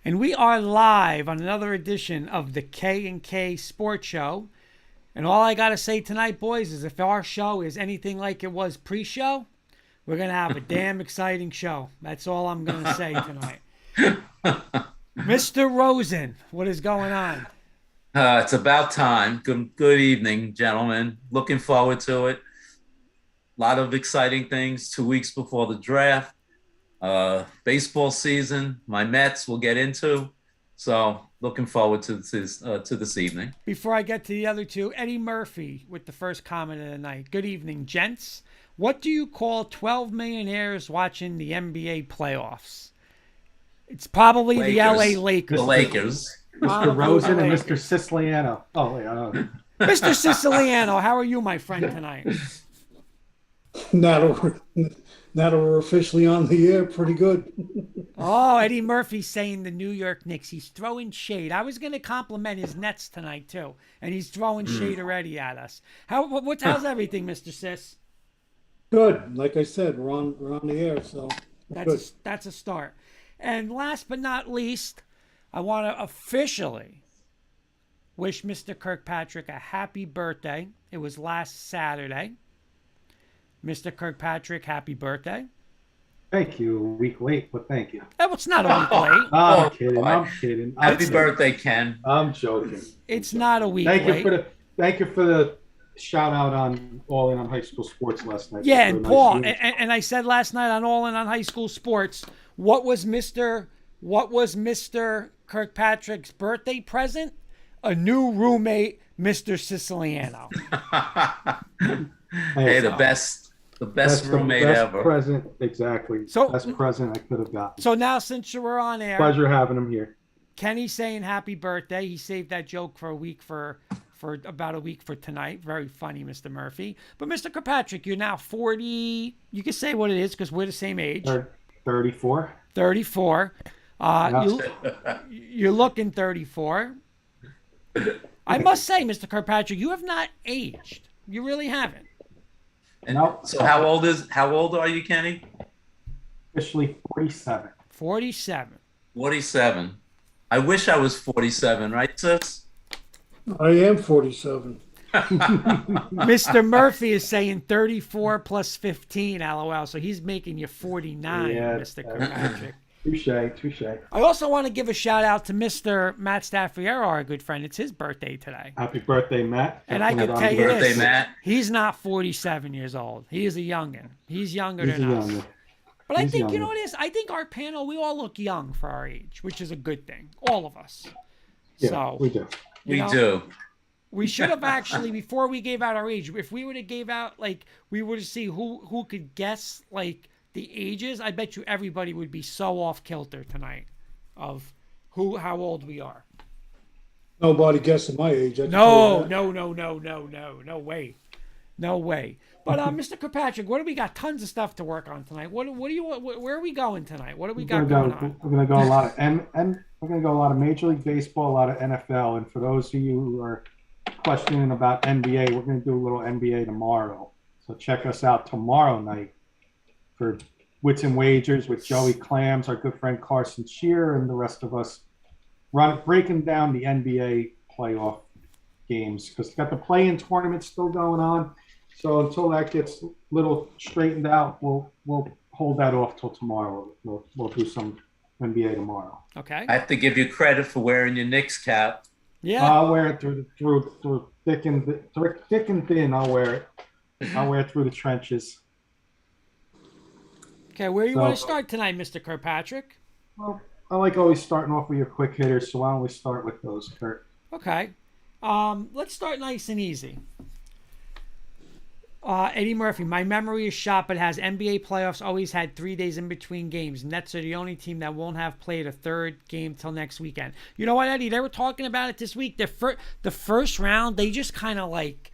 And we are live on another edition of the K&K Sports Show. And all I got to say tonight, boys, is if our show is anything like it was pre-show, we're going to have a damn exciting show. That's all I'm going to say tonight. Mr. Rosen, what is going on? It's about time. Good evening, gentlemen. Looking forward to it. A lot of exciting things 2 weeks before the draft. Baseball season, my Mets we'll get into. So looking forward to this evening. Before I get to the other two, Eddie Murphy with the first comment of the night. Good evening, gents. What do you call 12 millionaires watching the NBA playoffs? It's probably Lakers. The LA Lakers. The Lakers. Mr. Rosen and Mr. Siciliano. Oh, wait. Mr. Siciliano, how are you, my friend, tonight? Now that we're officially on the air, pretty good. Oh, Eddie Murphy's saying the New York Knicks. He's throwing shade. I was going to compliment his Nets tonight, too. And he's throwing shade already at us. How's everything, Mr. Sis? Good. Like I said, we're on the air, so That's a start. And last but not least, I want to officially wish Mr. Kirkpatrick a happy birthday. It was last Saturday. Mr. Kirkpatrick, happy birthday. Thank you. A week late, but thank you. Oh, it's not a week late. I'm kidding. Happy birthday, Ken. I'm joking. It's not a week Thank late. Thank you for the shout out on All In on High School Sports last night. Yeah, and Paul, nice and I said last night on All In on High School Sports, what was Mr. Kirkpatrick's birthday present? A new roommate, Mr. Siciliano. Hey, the best roommate ever. Present, exactly. So- Best present I could have gotten. So now, since you were on air, Pleasure having him here. Kenny's saying happy birthday. He saved that joke for about a week for tonight. Very funny, Mr. Murphy. But Mr. Kirkpatrick, you're now 40. You can say what it is because we're the same age. 34. 34. You're looking 34. I must say, Mr. Kirkpatrick, you have not aged. You really haven't. And No. so how old are you, Kenny? Officially 47. 47. 47. I wish I was 47, right, sis? I am 47. Mr. Murphy is saying 34 plus 15, LOL. So he's making you 49, Yeah, Mr. Kirkpatrick. Touche. I also want to give a shout out to Mr. Matt Staffiero, our good friend. It's his birthday today. Happy birthday, Matt. And I Definitely can on tell you Birthday, this, Matt. he's not 47 years old. He is a youngin'. He's younger He's than us. younger. But I He's think, you know younger. what it is? I think our panel, we all look young for our age, which is a good thing. All of us. Yeah, So, we do. you know, do. we should have actually, before we gave out our age, if we would have gave out, like, we would have seen who could guess, like, the ages, I bet you everybody would be so off kilter tonight of how old we are. Nobody guessing my age. I can No tell you that. way. But Mr. Kirkpatrick, what do we got? Tons of stuff to work on tonight. Where are we going tonight? What do we got going on? We're gonna go a lot of we're gonna go a lot of Major League Baseball, a lot of NFL, and for those of you who are questioning about NBA, we're gonna do a little NBA tomorrow. So check us out tomorrow night for Wits and Wagers with Joey Clams, our good friend Carson Shearer, and the rest of us breaking down the NBA playoff games because we got the play-in tournament still going on. So until that gets a little straightened out, we'll hold that off till tomorrow. We'll do some NBA tomorrow. Okay. I have to give you credit for wearing your Knicks cap. Yeah. I'll wear it through thick and thin. I'll wear it. I'll wear it through the trenches. Okay, where you want to start tonight, Mr. Kirkpatrick? Well, I like always starting off with your quick hitters, so why don't we start with those, Kurt? Okay. Let's start nice and easy. Eddie Murphy, my memory is shot, but has NBA playoffs always had 3 days in between games. Nets are the only team that won't have played a third game till next weekend. You know what, Eddie? They were talking about it this week. The first round, they just kind of like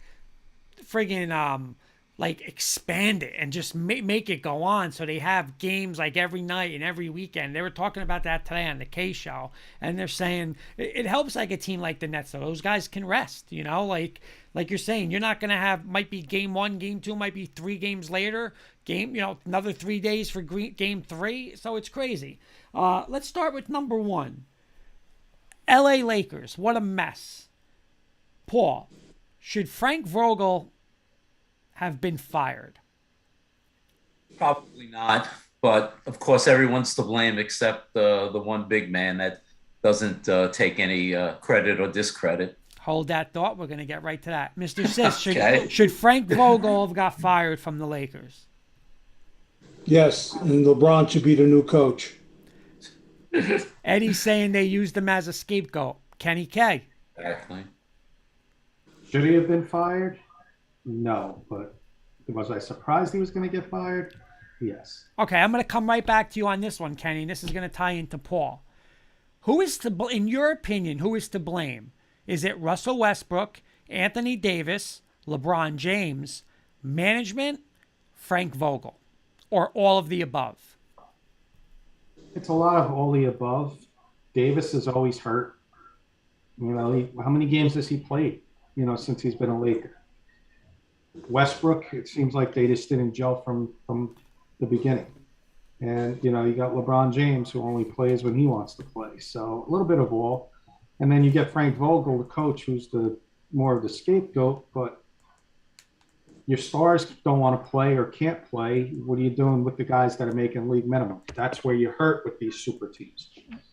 friggin' like expand it and just make it go on. So they have games like every night and every weekend. They were talking about that today on the K show, and they're saying it helps like a team like the Nets. So those guys can rest, you know, like you're saying, you're not going to have, might be game 1, game 2, might be 3 games later, another 3 days for game 3. So it's crazy. Let's start with number 1. L.A. Lakers, what a mess. Paul, should Frank Vogel have been fired? Probably not. But of course, everyone's to blame except the one big man that doesn't take any credit or discredit. Hold that thought. We're going to get right to that. Mr. Sis, Okay. should Frank Vogel have got fired from the Lakers? Yes, and LeBron should be the new coach. Eddie's saying they used him as a scapegoat. Kenny K. Exactly. Should he have been fired? No, but was I surprised he was going to get fired? Yes. Okay, I'm going to come right back to you on this one, Kenny. This is going to tie into Paul. Who is in your opinion, who is to blame? Is it Russell Westbrook, Anthony Davis, LeBron James, management, Frank Vogel, or all of the above? It's a lot of all the above. Davis is always hurt. How many games has he played, since he's been a Laker? Westbrook, it seems like they just didn't gel from the beginning. And, you got LeBron James, who only plays when he wants to play. So a little bit of all. And then you get Frank Vogel, the coach, who's more of the scapegoat. But your stars don't want to play or can't play. What are you doing with the guys that are making league minimum? That's where you hurt with these super teams.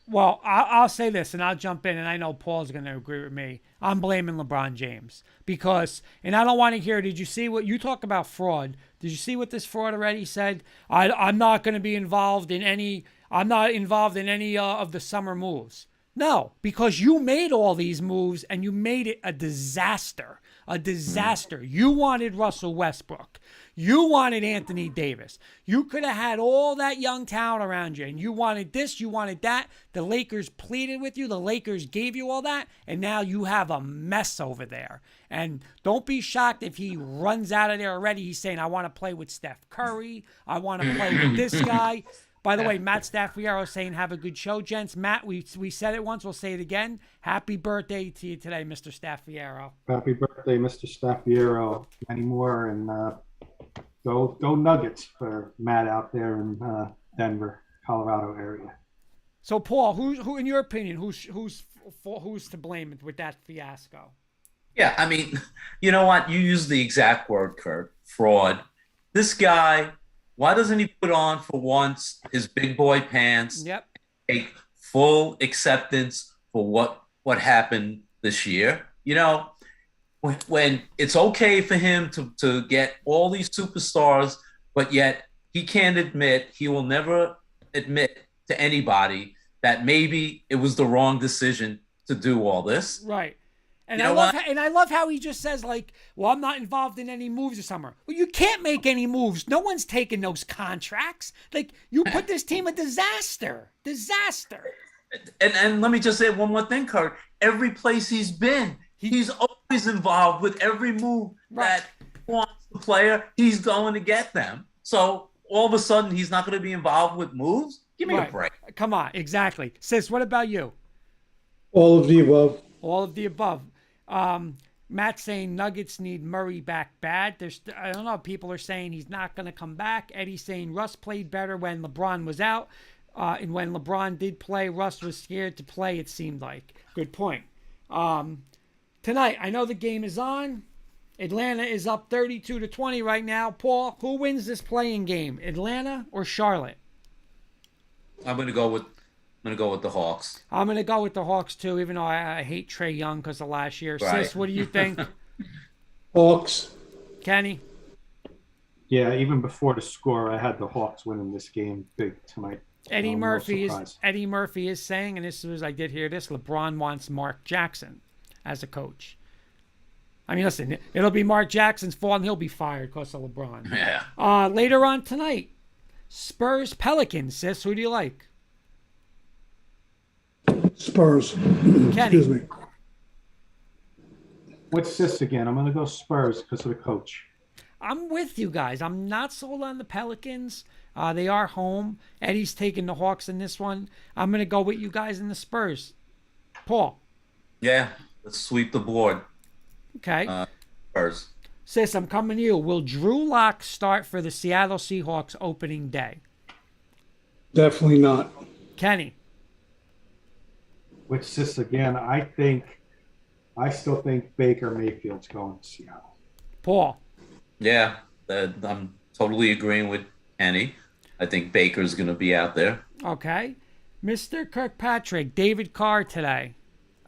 Well, I'll say this, and I'll jump in, and I know Paul's going to agree with me. I'm blaming LeBron James because, and I don't want to hear, did you see what you talk about fraud? Did you see what this fraud already said? I'm not going to be involved in any, I'm not involved in any of the summer moves. No, because you made all these moves and you made it a disaster. A disaster. You wanted Russell Westbrook. You wanted Anthony Davis. You could have had all that young talent around you, and you wanted this, you wanted that. The Lakers pleaded with you. The Lakers gave you all that, and now you have a mess over there. And don't be shocked if he runs out of there already. He's saying, I want to play with Steph Curry. I want to play with this guy. By the way, Matt Staffiero saying, have a good show, gents. Matt, we said it once. We'll say it again. Happy birthday to you today, Mr. Staffiero. Happy birthday, Mr. Staffiero. Many more, and go Nuggets for Matt out there in Denver, Colorado area. So, Paul, who in your opinion, who's to blame with that fiasco? Yeah, I mean, you know what? You used the exact word, Kurt. Fraud. This guy, why doesn't he put on for once his big boy pants? Yep. Take full acceptance for what happened this year. When it's okay for him to get all these superstars, but yet he will never admit to anybody that maybe it was the wrong decision to do all this. Right. And I love how he just says, like, well, I'm not involved in any moves this summer. Well, you can't make any moves. No one's taking those contracts. Like, you put this team a disaster. Disaster. And let me just say one more thing, Kurt. Every place he's been, he's always involved with every move that wants the player. He's going to get them. So all of a sudden, he's not going to be involved with moves? Give me a break. Come on. Exactly. Sis, what about you? All of the above. All of the above. Matt saying Nuggets need Murray back bad. I don't know. People are saying he's not going to come back. Eddie's saying Russ played better when LeBron was out. And when LeBron did play, Russ was scared to play, it seemed like. Good point. Tonight, I know the game is on. Atlanta is up 32-20 right now. Paul, who wins this playing game? Atlanta or Charlotte? I'm going to go with the Hawks. I'm going to go with the Hawks, too, even though I hate Trae Young because of last year. Right. Sis, what do you think? Hawks. Kenny? Yeah, even before the score, I had the Hawks winning this game big tonight. Eddie Murphy no is saying, and this was, I did hear this, LeBron wants Mark Jackson as a coach. I mean, listen, it'll be Mark Jackson's fault and he'll be fired because of LeBron. Yeah. Later on tonight, Spurs Pelicans. Sis, who do you like? Spurs. Excuse me. What's this again? I'm going to go Spurs because of the coach. I'm with you guys. I'm not sold on the Pelicans. They are home. Eddie's taking the Hawks in this one. I'm going to go with you guys in the Spurs. Paul? Yeah, let's sweep the board. Okay. Spurs. Sis, I'm coming to you. Will Drew Lock start for the Seattle Seahawks opening day? Definitely not. Kenny? Which just again, I still think Baker Mayfield's going to Seattle. Paul. Yeah, I'm totally agreeing with Kenny. I think Baker's going to be out there. Okay. Mr. Kirkpatrick, David Carr today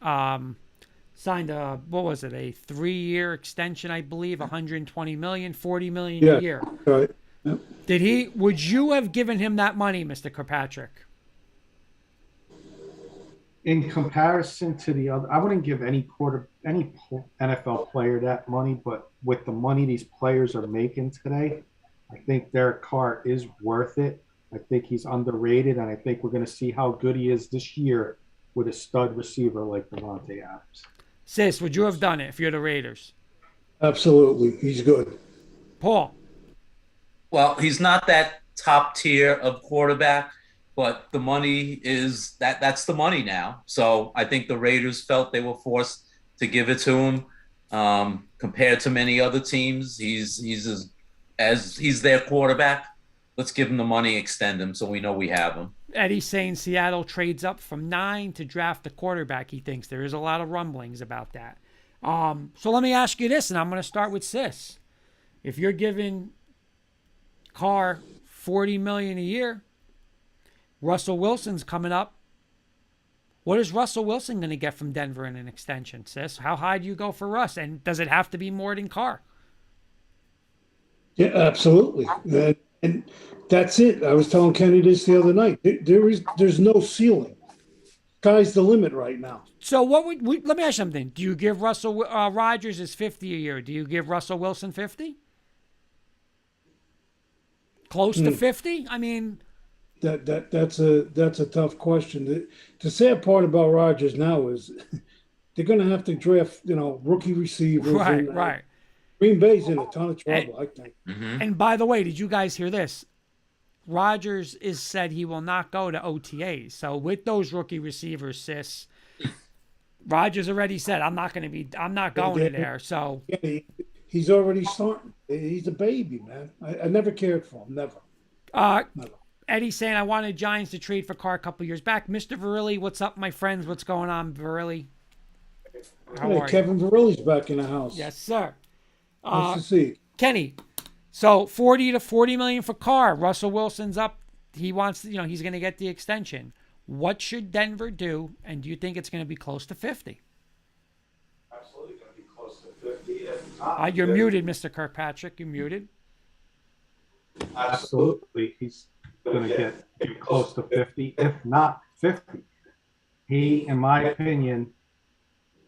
signed a 3-year extension, I believe, 120 million, 40 million a year. Right. Yep. Would you have given him that money, Mr. Kirkpatrick? In comparison to the other, I wouldn't give any NFL player that money, but with the money these players are making today, I think Derek Carr is worth it. I think he's underrated, and I think we're going to see how good he is this year with a stud receiver like Devontae Adams. Sis, would you have done it if you're the Raiders? Absolutely. He's good. Paul. Well, he's not that top tier of quarterback, but the money is that's the money now. So I think the Raiders felt they were forced to give it to him. Compared to many other teams, he's as he's their quarterback. Let's give him the money, extend him, so we know we have him. Eddie's saying Seattle trades up from 9 to draft a quarterback. He thinks there is a lot of rumblings about that. So let me ask you this, and I'm going to start with Sis. If you're giving Carr $40 million a year, Russell Wilson's coming up. What is Russell Wilson going to get from Denver in an extension, Sis? How high do you go for Russ? And does it have to be more than Carr? Yeah, absolutely. And that's it. I was telling Kenny this the other night. There's no ceiling. Sky's the limit right now. So let me ask you something. Do you give Russell Rodgers his 50 a year? Do you give Russell Wilson 50? Close to 50? I mean, that's a tough question. The sad part about Rodgers now is they're going to have to draft, rookie receivers. Right. Green Bay's in a ton of trouble, I think. Mm-hmm. And by the way, did you guys hear this? Rodgers is said he will not go to OTAs. So with those rookie receivers, Sis, Rodgers already said I'm not going to there. So he's already starting. He's a baby, man. I never cared for him, never. Eddie's saying I wanted Giants to trade for Carr a couple years back. Mr. Verrilli, what's up, my friends? What's going on, Verrilli? How are Kevin Verrilli's back in the house. Yes, sir. Nice to see. Kenny, so 40 to 40 million for Carr. Russell Wilson's up. He wants, he's going to get the extension. What should Denver do? And do you think it's going to be close to 50? Absolutely going to be close to 50. You're muted, Mr. Kirkpatrick. You're muted. Absolutely. He's going to get close to 50, if not 50. He, in my opinion,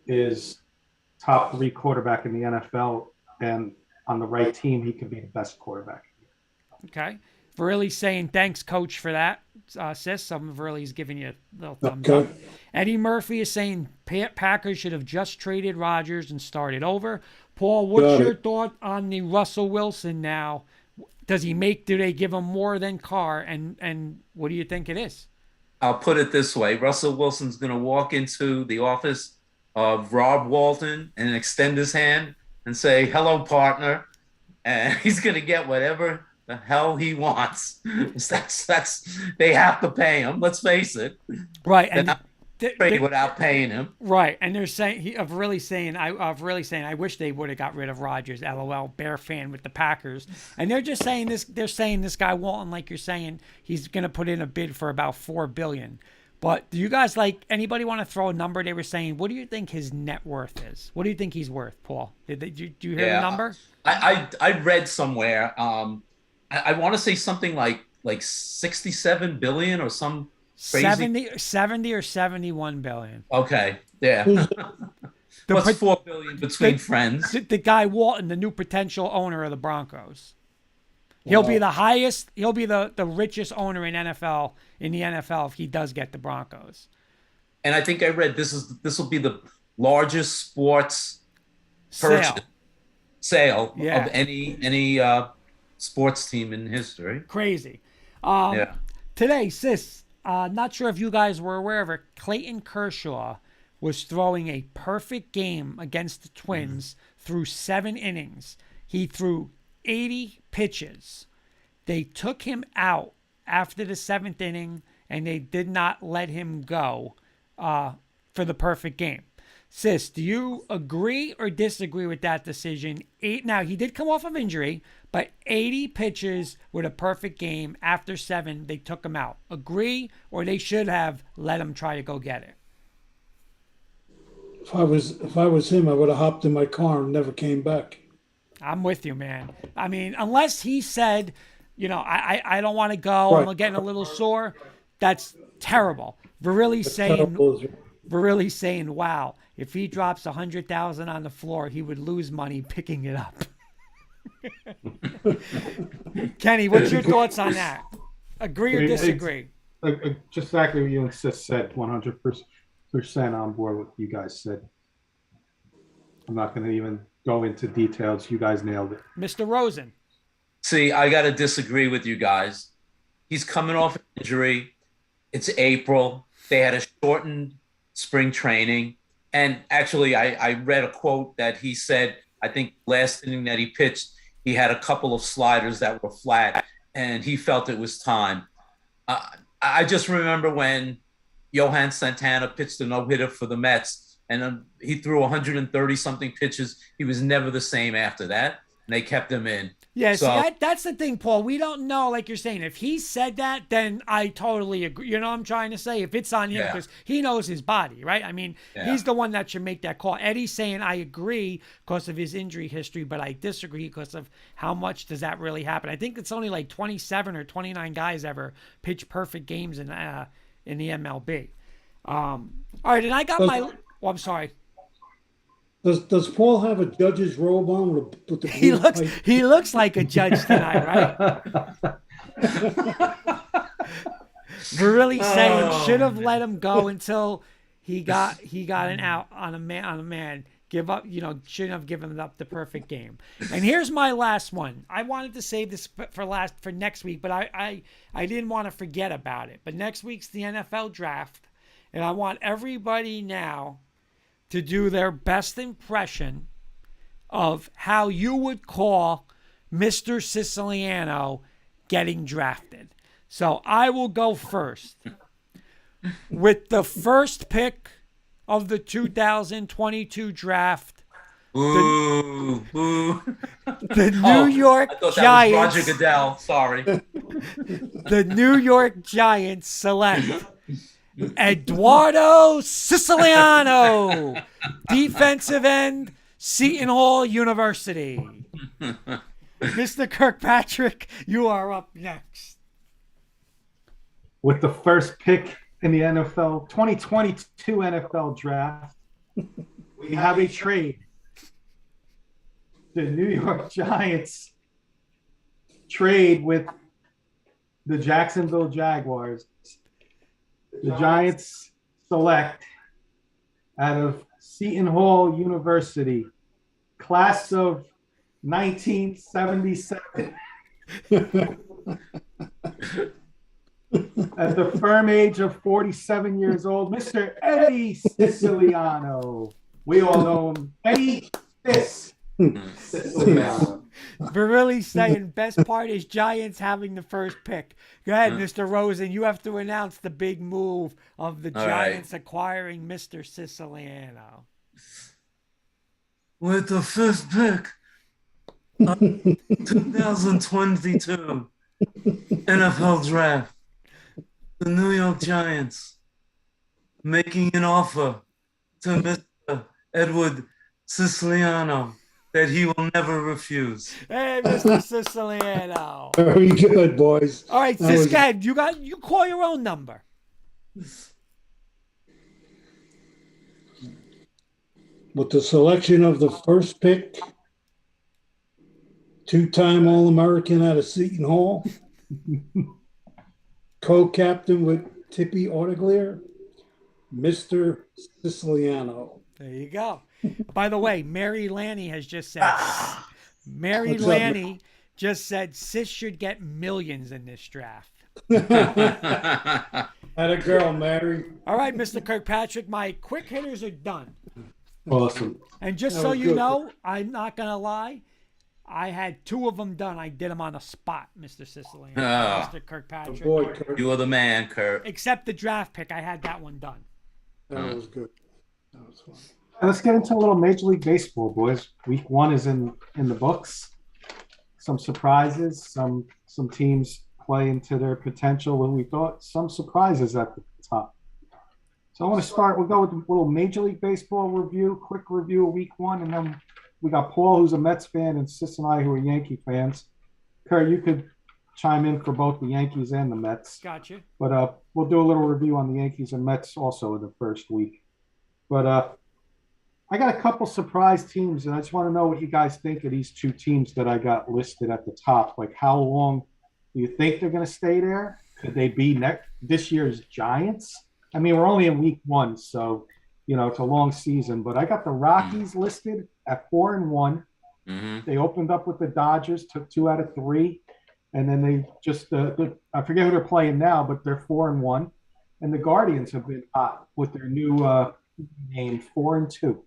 is top 3 quarterback in the NFL. And on the right team, he could be the best quarterback. Okay. Verrilli's saying, thanks, coach, for that. Sis, some of Verrilli's giving you a little thumbs up. Eddie Murphy is saying Packers should have just traded Rodgers and started over. Paul, what's your thought on the Russell Wilson now? Do they give him more than Carr? And what do you think it is? I'll put it this way. Russell Wilson's going to walk into the office of Rob Walton and extend his hand and say, hello, partner. And he's going to get whatever the hell he wants. That's they have to pay him. Let's face it. Right. And trade without paying him. Right. And they're saying, I wish they would have got rid of Rodgers. LOL, Bear fan with the Packers. And they're just saying this. They're saying this guy Walton, like you're saying, he's going to put in a bid for about $4 billion. But do you guys anybody want to throw a number? They were saying, what do you think his net worth is? What do you think he's worth, Paul? Do you hear the number? I read somewhere. I want to say something like 67 billion or some crazy 70 or 71 billion. Okay. Yeah. What's 4 billion between friends? The guy Walton, the new potential owner of the Broncos. He'll be the highest. He'll be the richest owner in the NFL if he does get the Broncos. And I think I read this will be the largest sports sale of any sports team in history. Crazy. Today, Sis, not sure if you guys were aware of it. Clayton Kershaw was throwing a perfect game against the Twins through 7 innings. He threw 80 pitches. They took him out after the 7th inning, and they did not let him go. for the perfect game. Sis, do you agree or disagree with that decision? Now, he did come off of injury, but 80 pitches with a perfect game. After 7, they took him out. Agree, or they should have let him try to go get it? If I was him, I would have hopped in my car and never came back. I'm with you, man. I mean, unless he said, I don't want to go. Right. I'm getting a little sore. That's terrible. We're really saying, wow, if he drops 100,000 on the floor, he would lose money picking it up. Kenny, what's your thoughts on that? Agree or disagree? Just exactly what you and Sis said. 100% on board with what you guys said. I'm not going to even go into details. You guys nailed it. Mr. Rosen. See, I got to disagree with you guys. He's coming off an injury. It's April. They had a shortened spring training. And actually, I read a quote that he said, I think last inning that he pitched, he had a couple of sliders that were flat, and he felt it was time. I just remember when Johan Santana pitched a no-hitter for the Mets, and he threw 130-something pitches. He was never the same after that, and they kept him in. Yeah, so, see, that's the thing, Paul. We don't know, like you're saying. If he said that, then I totally agree. You know what I'm trying to say? If it's on him, because he knows his body, right? I mean, he's the one that should make that call. Eddie's saying, I agree because of his injury history, but I disagree because of how much does that really happen. I think it's only like 27 or 29 guys ever pitch perfect games in the MLB. All right, and I got I'm sorry. Does Paul have a judge's robe on with the blue he looks like a judge tonight, right? We're really saying should have let him go until he got an out on a man. Give up, shouldn't have given up the perfect game. And here's my last one. I wanted to save this for next week, but I didn't want to forget about it. But next week's the NFL draft, and I want everybody now to do their best impression of how you would call Mr. Siciliano getting drafted. So I will go first. With the first pick of the 2022 draft, the New York Giants. Roger Goodell, sorry. The New York Giants select Eduardo Siciliano, defensive end, Seton Hall University. Mr. Kirkpatrick, you are up next. With the first pick in the NFL 2022 NFL draft, we have a trade. The New York Giants trade with the Jacksonville Jaguars. The Giants select out of Seton Hall University, class of 1977. At the firm age of 47 years old, Mr. Eddie Siciliano. We all know him. Eddie Siciliano. We're really saying best part is Giants having the first pick. Go ahead, Mr. Rosen. You have to announce the big move of the Giants acquiring Mr. Siciliano. With the first pick of 2022 NFL draft, the New York Giants making an offer to Mr. Edward Siciliano that he will never refuse. Hey, Mr. Siciliano. Very good, boys. All right, Sis, go ahead. You call your own number. With the selection of the first pick, two-time All-American out of Seton Hall, co-captain with Tippy Ortiglier, Mr. Siciliano. There you go. By the way, Mary Lanny has just said, just said Sis should get millions in this draft. Had a girl, Mary. All right, Mr. Kirkpatrick, my quick hitters are done. Awesome. And just so you know, I'm not going to lie, I had 2 of them done. I did them on the spot, Mr. Siciliano, Mr. Kirkpatrick. Boy, Kirk. You are the man, Kurt. Except the draft pick, I had that one done. That was good. That's fine. Let's get into a little Major League Baseball, boys. Week 1 is in the books. Some surprises, some teams play into their potential, and we thought some surprises at the top. So I want to start. We'll go with a little Major League Baseball review, quick review of Week 1, and then we got Paul, who's a Mets fan, and Sis and I, who are Yankee fans. Kurt, you could chime in for both the Yankees and the Mets. Gotcha. But we'll do a little review on the Yankees and Mets also in the first week. But I got a couple surprise teams, and I just want to know what you guys think of these two teams that I got listed at the top. Like, how long do you think they're going to stay there? Could they be this year's Giants? I mean, we're only in Week 1, so, it's a long season. But I got the Rockies listed at 4-1. Mm-hmm. They opened up with the Dodgers, took 2 out of 3. And then they just, I forget who they're playing now, but they're 4-1. And the Guardians have been hot with their new name, 4-2.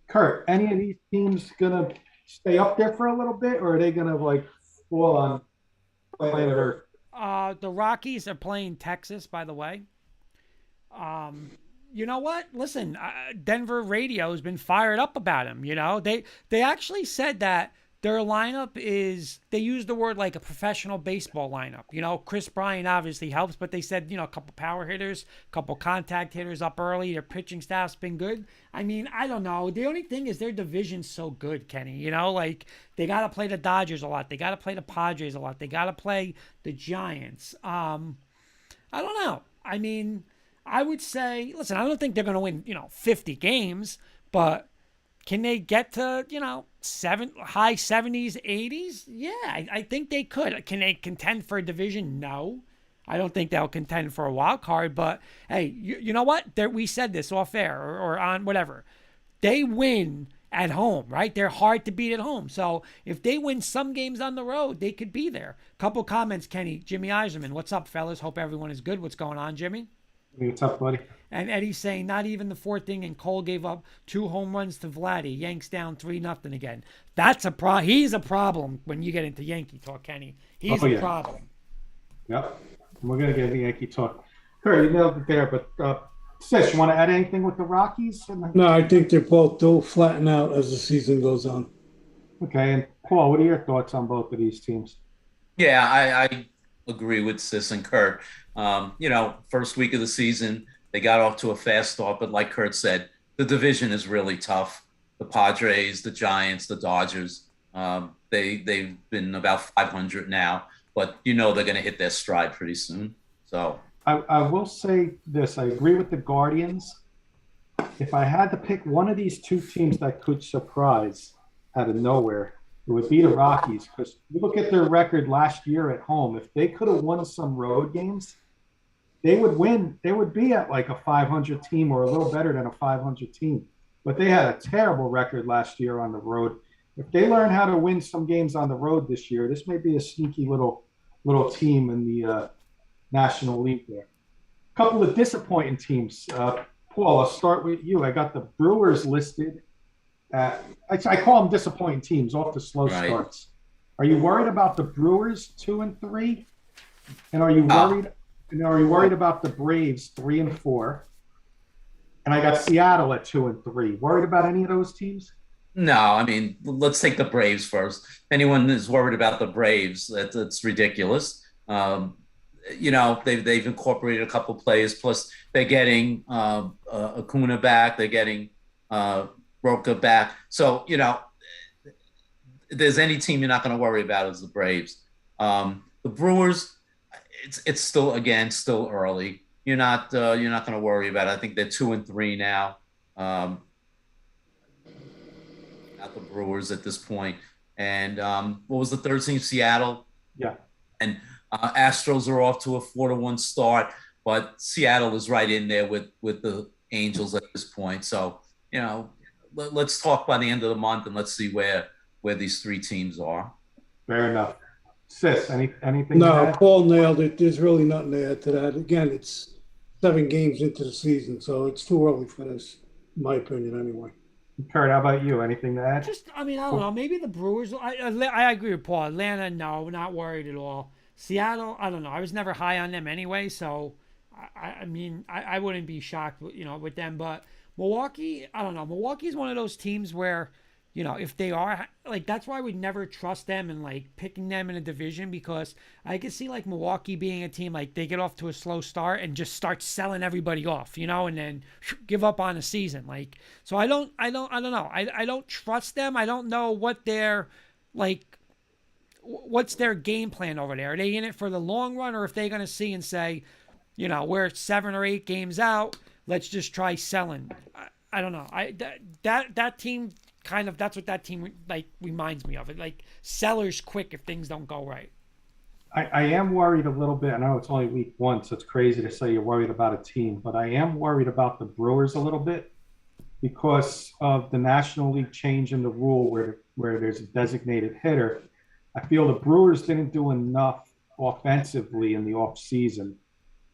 Kurt, any of these teams gonna stay up there for a little bit, or are they gonna fall on planet Earth? The Rockies are playing Texas, by the way. You know what? Listen, Denver radio has been fired up about him. They actually said that their lineup is, they use the word like a professional baseball lineup. Chris Bryant obviously helps, but they said, a couple power hitters, a couple contact hitters up early. Their pitching staff's been good. I mean, I don't know. The only thing is their division's so good, Kenny. They got to play the Dodgers a lot. They got to play the Padres a lot. They got to play the Giants. I don't know. I mean, I would say, listen, I don't think they're going to win, 50 games, but can they get to, high 70s, 80s? Yeah, I think they could. Can they contend for a division? No. I don't think they'll contend for a wild card, but hey, you know what? We said this off air or on whatever. They win at home, right? They're hard to beat at home. So if they win some games on the road, they could be there. Couple comments, Kenny. Jimmy Eiserman, what's up, fellas? Hope everyone is good. What's going on, Jimmy? What's up, buddy? And Eddie's saying not even the 4th inning, and Cole gave up 2 home runs to Vladdy. Yanks down 3-0 again. That's a He's a problem when you get into Yankee talk, Kenny. He's a problem. Yep. We're gonna get the Yankee talk. Kurt, you nailed it there. But Sis, you want to add anything with the Rockies? No, I think they're both will flatten out as the season goes on. Okay. And Paul, what are your thoughts on both of these teams? Yeah, I agree with Sis and Kurt. First week of the season, they got off to a fast start, but like Kurt said, the division is really tough. The Padres, the Giants, the Dodgers, they've been about 500 now, but they're going to hit their stride pretty soon. So I will say this: I agree with the Guardians. If I had to pick one of these two teams that could surprise out of nowhere, it would be the Rockies, because you look at their record last year at home. If they could have won some road games, they would win. They would be at like a 500 team or a little better than a 500 team. But they had a terrible record last year on the road. If they learn how to win some games on the road this year, this may be a sneaky little team in the National League there. A couple of disappointing teams. Paul, I'll start with you. I got the Brewers listed. I call them disappointing teams off the slow starts. Are you worried about the Brewers 2-3? And are you worried? And are you worried about the Braves 3-4? And I got Seattle at 2-3. Worried about any of those teams? No, I mean, let's take the Braves first. Anyone is worried about the Braves, that's ridiculous. They've incorporated a couple players. Plus, they're getting Acuna back. They're getting Roca back. So, if there's any team you're not going to worry about is the Braves. The Brewers, it's still early. You're not going to worry about it. I think they're 2-3 now. Not the Brewers at this point. And what was the third team? Seattle. Yeah. And Astros are off to a 4-1 start, but Seattle is right in there with the Angels at this point. So, let's talk by the end of the month and let's see where these three teams are. Fair enough. Sis, anything? No, Paul nailed it. There's really nothing to add to that. Again, it's 7 games into the season, so it's too early for this, in my opinion, anyway. Kurt, how about you? Anything to add? I don't know. Maybe the Brewers. I agree with Paul. Atlanta, no, not worried at all. Seattle, I don't know. I was never high on them anyway, so I mean, I wouldn't be shocked, with them. But Milwaukee, I don't know. Milwaukee's one of those teams where, if they are like, that's why I would never trust them and like picking them in a division, because I could see like Milwaukee being a team like they get off to a slow start and just start selling everybody off, and then give up on the season. Like, so I don't know. I don't trust them. I don't know what their like. What's their game plan over there? Are they in it for the long run, or if they're going to see and say, we're 7 or 8 games out, let's just try selling? I don't know. That team kind of, that's what that team like reminds me of. It like sellers quick if things don't go right. I am worried a little bit. I know it's only week 1, so it's crazy to say you're worried about a team, but I am worried about the Brewers a little bit because of the National League change in the rule where there's a designated hitter. I feel the Brewers didn't do enough offensively in the offseason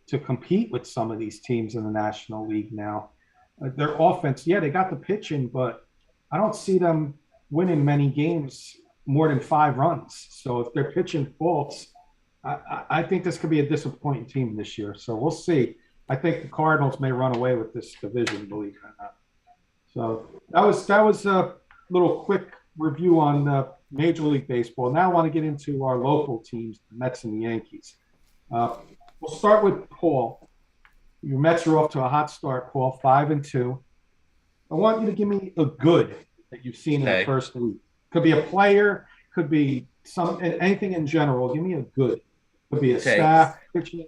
to compete with some of these teams in the National League now. Their offense, they got the pitching, but I don't see them winning many games more than 5 runs. So if their pitching falls, I think this could be a disappointing team this year. So we'll see. I think the Cardinals may run away with this division, believe it or not. So that was a little quick review on Major League Baseball. Now I want to get into our local teams, the Mets and the Yankees. We'll start with Paul. Your Mets are off to a hot start, Paul, 5-2. I want you to give me a good that you've seen in the first week. Could be a player, could be anything in general. Give me a good. Could be a staff, pitching.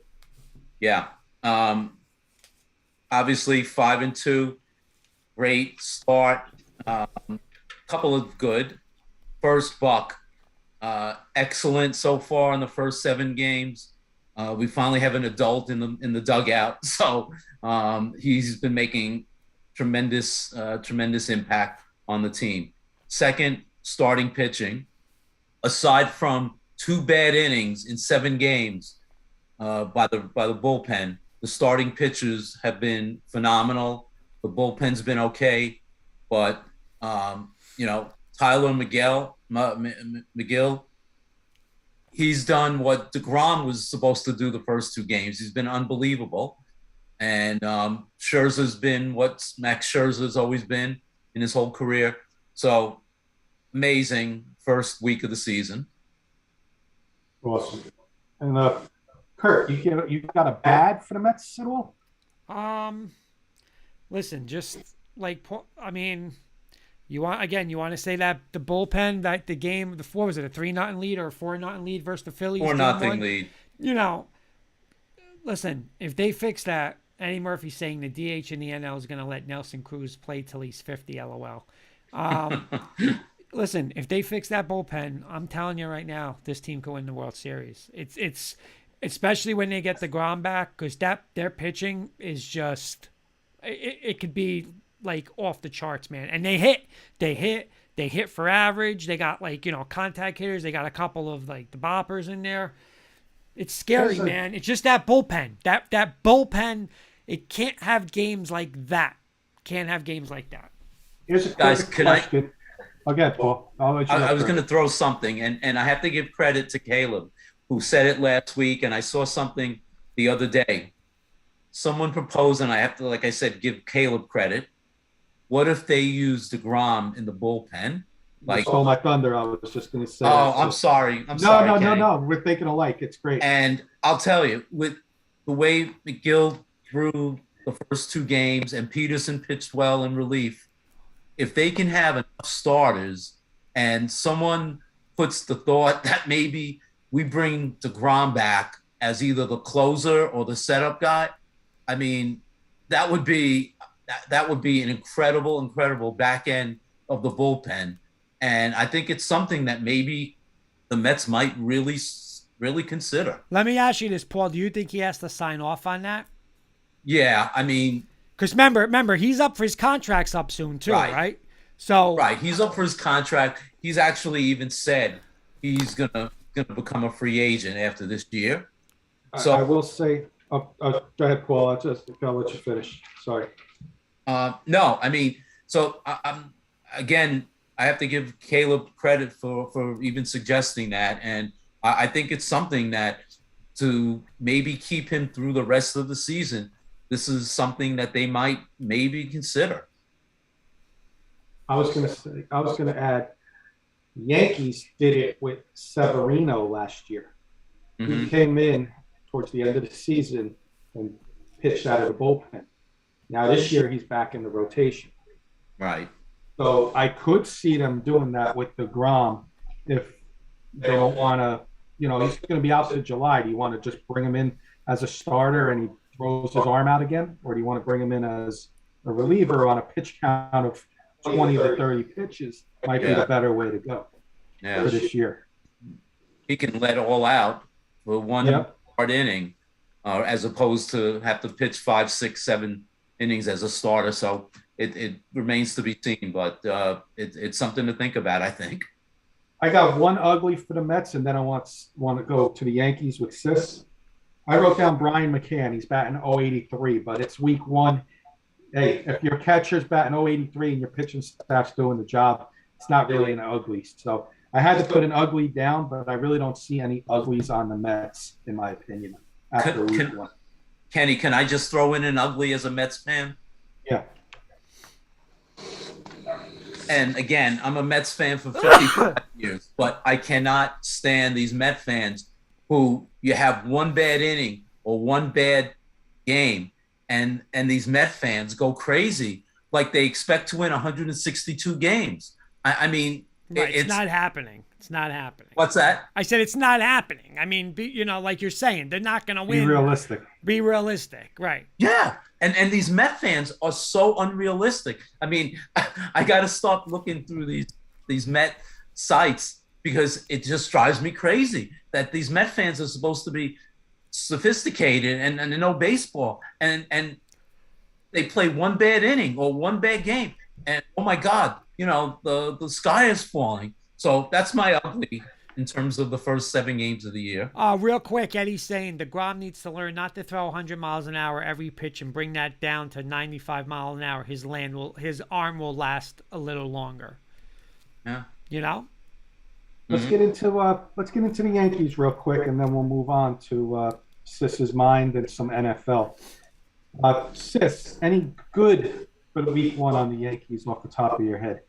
Yeah. Obviously 5-2, great start. Couple of good. First Buck, excellent so far in the first 7 games. We finally have an adult in the dugout, so he's been making tremendous impact on the team. Second, starting pitching. Aside from 2 bad innings in 7 games by the bullpen, the starting pitchers have been phenomenal. The bullpen's been okay, but Tyler McGill, he's done what DeGrom was supposed to do the first 2 games. He's been unbelievable. And Scherzer's been what Max Scherzer's always been in his whole career. So amazing first week of the season. Awesome. And Kurt, you got a bad for the Mets at all? Listen, just like, I mean, you want to say that the bullpen, that the game, what was it, a 3-0 lead or a 4-0 lead versus the Phillies? 4-0 lead. Listen, if they fix that, Eddie Murphy's saying the DH in the NL is going to let Nelson Cruz play till he's 50, LOL. Listen, if they fix that bullpen, I'm telling you right now, this team could win the World Series. It's especially when they get the Grom back, because their pitching is just, it could be like off the charts, man. And they hit for average. They got contact hitters. They got a couple of like the boppers in there. It's scary, man. It's just that bullpen. That bullpen, it can't have games like that. Can't have games like that. Here's a quick question. Okay, Paul. I was going to throw something, and I have to give credit to Caleb, who said it last week, and I saw something the other day. Someone proposed, and I have to, like I said, give Caleb credit. What if they used DeGrom in the bullpen? You stole my thunder. I was just going to say. Oh, I'm sorry. No. We're thinking alike. It's great. And I'll tell you, with the way McGill threw the first 2 games and Peterson pitched well in relief, if they can have enough starters and someone puts the thought that maybe we bring DeGrom back as either the closer or the setup guy, I mean, that would be an incredible back end of the bullpen. And I think it's something that maybe the Mets might really consider. Let me ask you this, Paul. Do you think he has to sign off on that? Yeah, I mean, because remember, he's up for his contract's up soon too, right? So he's up for his contract. He's actually even said he's gonna become a free agent after this year. So I will say, go ahead, Paul. I'll let you finish. Sorry. No, I mean, so I'm again. I have to give Caleb credit for even suggesting that, and I think it's something that to maybe keep him through the rest of the season, this is something that they might maybe consider. I was going to add, Yankees did it with Severino last year. He came in towards the end of the season and pitched out of the bullpen. Now this year he's back in the rotation. Right. So I could see them doing that with DeGrom if they don't want to, he's going to be out to July. Do you want to just bring him in as a starter and he throws his arm out again? Or do you want to bring him in as a reliever on a pitch count of 20 to 30 pitches? Might be the better way to go for this year. He can let all out for one hard inning as opposed to have to pitch 5, 6, 7 innings as a starter. So it remains to be seen, but it's something to think about, I think. I got one ugly for the Mets, and then I want to go to the Yankees with Sis. I wrote down Brian McCann. He's batting .083, but it's week 1. Hey, if your catcher's batting .083 and your pitching staff's doing the job, it's not really an ugly. So I had to put an ugly down, but I really don't see any uglies on the Mets, in my opinion, after week 1. Kenny, can I just throw in an ugly as a Mets fan? Yeah. And again, I'm a Mets fan for 55 years, but I cannot stand these Met fans who you have one bad inning or one bad game, and these Met fans go crazy like they expect to win 162 games. I mean, right, it's not happening. It's not happening. What's that? I said it's not happening. I mean, like you're saying, they're not going to win. Be realistic, right? Yeah. And these Met fans are so unrealistic. I mean, I got to stop looking through these Met sites because it just drives me crazy that these Met fans are supposed to be sophisticated and they know baseball, and they play one bad inning or one bad game, and oh my God, the sky is falling. So that's my ugly in terms of the first 7 games of the year. Real quick, Eddie's saying DeGrom needs to learn not to throw 100 miles an hour every pitch and bring that down to 95 miles an hour. His arm will last a little longer. Yeah. Let's get into the Yankees real quick, and then we'll move on to Sis's mind and some NFL. Sis, any good for the week 1 on the Yankees off the top of your head?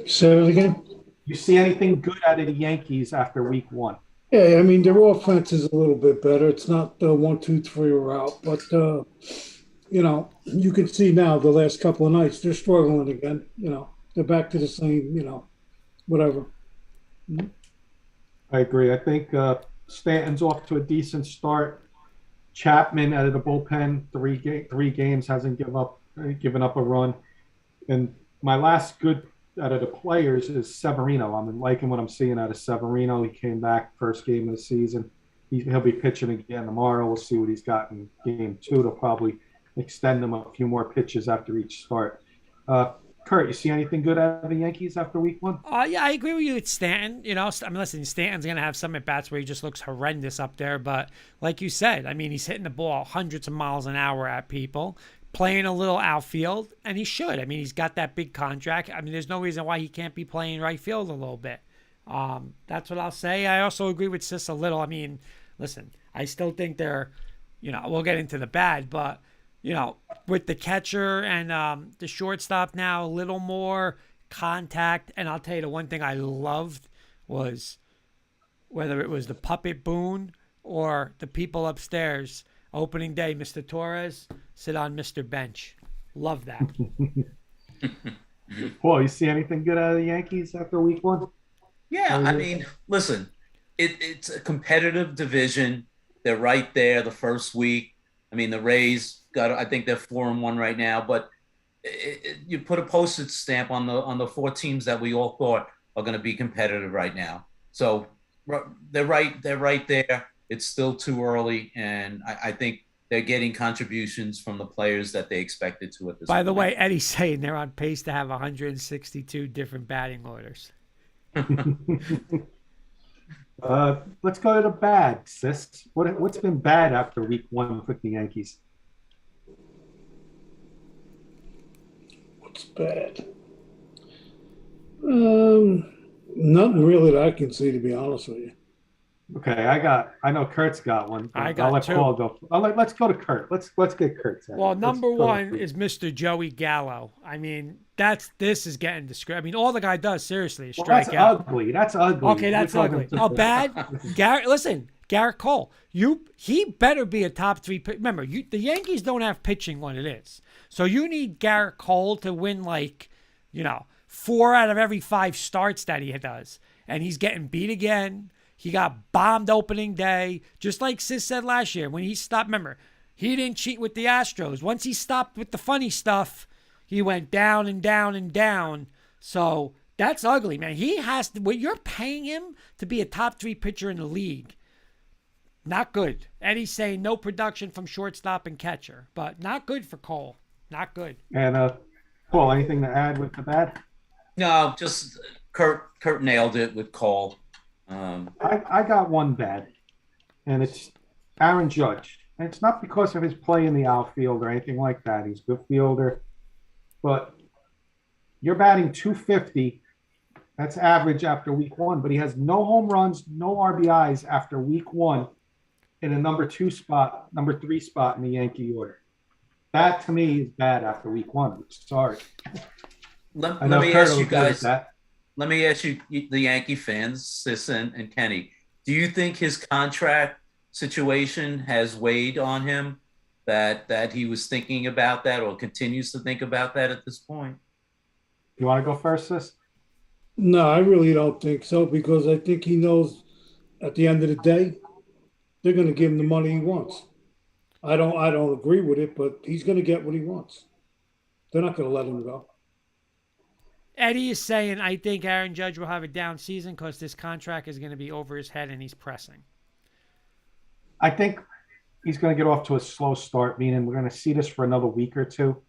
Say it again. You see anything good out of the Yankees after week 1? Yeah, I mean, their offense is a little bit better. It's not the 1, 2, 3 route, but you can see now the last couple of nights they're struggling again. They're back to the same, whatever. I agree. I think Stanton's off to a decent start. Chapman out of the bullpen, 3 games hasn't given up a run. And my last good out of the players is Severino. I'm liking what I'm seeing out of Severino. He came back first game of the season. He'll be pitching again tomorrow. We'll see what he's got in game 2. They'll probably extend him a few more pitches after each start. Kurt, you see anything good out of the Yankees after week 1? Yeah, I agree with you. It's Stanton. Listen, Stanton's going to have some at-bats where he just looks horrendous up there. But like you said, I mean, he's hitting the ball hundreds of miles an hour at people, playing a little outfield, and he should. I mean, he's got that big contract. I mean, there's no reason why he can't be playing right field a little bit. That's what I'll say. I also agree with Sis a little. I mean, listen, I still think they're, we'll get into the bad, but, with the catcher and the shortstop now, a little more contact. And I'll tell you, the one thing I loved was whether it was the puppet Boone or the people upstairs, opening day, Mr. Torres, sit on Mr. Bench. Love that. Boy, you see anything good out of the Yankees after week 1? Yeah, I mean, listen, it's a competitive division. They're right there the first week. I mean, the Rays I think they're 4-1 right now, but you put a postage stamp on the 4 teams that we all thought are going to be competitive right now. So they're right there. It's still too early, and I think they're getting contributions from the players that they expected to at this point. By the way, Eddie's saying they're on pace to have 162 different batting orders. Let's go to the bad, Sis. What's been bad after week 1 with the Yankees? What's bad? Nothing really that I can see, to be honest with you. Okay, I know Kurt's got one. But I got I'll let two. Paul go. Let's go to Kurt. Let's get Kurt's. Well, Let's number go to one Kurt. is Mr. Joey Gallo. I mean, this is getting discreet. I mean, all the guy does seriously is Well, strike that's out. ugly. That's ugly. Okay, that's ugly. How bad? Garrett, listen, Garrett Cole. He better be a top three. Remember, the Yankees don't have pitching when it is, so you need Garrett Cole to win 4 out of every 5 starts that he does, and he's getting beat again. He got bombed opening day, just like Sis said last year when he stopped. Remember, he didn't cheat with the Astros. Once he stopped with the funny stuff, he went down and down and down. So that's ugly, man. He has to. What you're paying him to be a top 3 pitcher in the league. Not good. Eddie's saying no production from shortstop and catcher, but not good for Cole. Not good. And Paul, anything to add with the bad? No, just Kurt nailed it with Cole. I got one bad, and it's Aaron Judge. And it's not because of his play in the outfield or anything like that. He's a good fielder. But you're batting .250. That's average after week 1. But he has no home runs, no RBIs after week 1 in a number 3 spot in the Yankee order. That, to me, is bad after week 1. Sorry. Let me ask you guys. Let me ask you, the Yankee fans, Sis and Kenny, do you think his contract situation has weighed on him, that he was thinking about that or continues to think about that at this point? You want to go first, Sis? No, I really don't think so, because I think he knows at the end of the day, they're going to give him the money he wants. I don't agree with it, but he's going to get what he wants. They're not going to let him go. Eddie is saying, I think Aaron Judge will have a down season because this contract is going to be over his head and he's pressing. I think he's going to get off to a slow start, meaning we're going to see this for another week or two.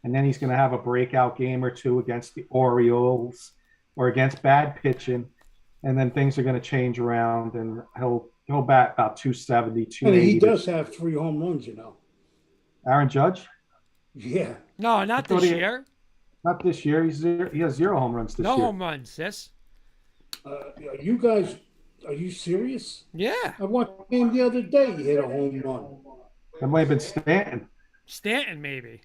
And then he's going to have a breakout game or two against the Orioles or against bad pitching. And then things are going to change around, and he'll bat about 270, 280. And he does have 3 home runs, Aaron Judge? Yeah. No, not this year. Not this year. He has 0 home runs this year. No home runs, Sis. You guys, are you serious? Yeah. I watched the game the other day. He hit a home run. That might have been Stanton. Stanton, maybe.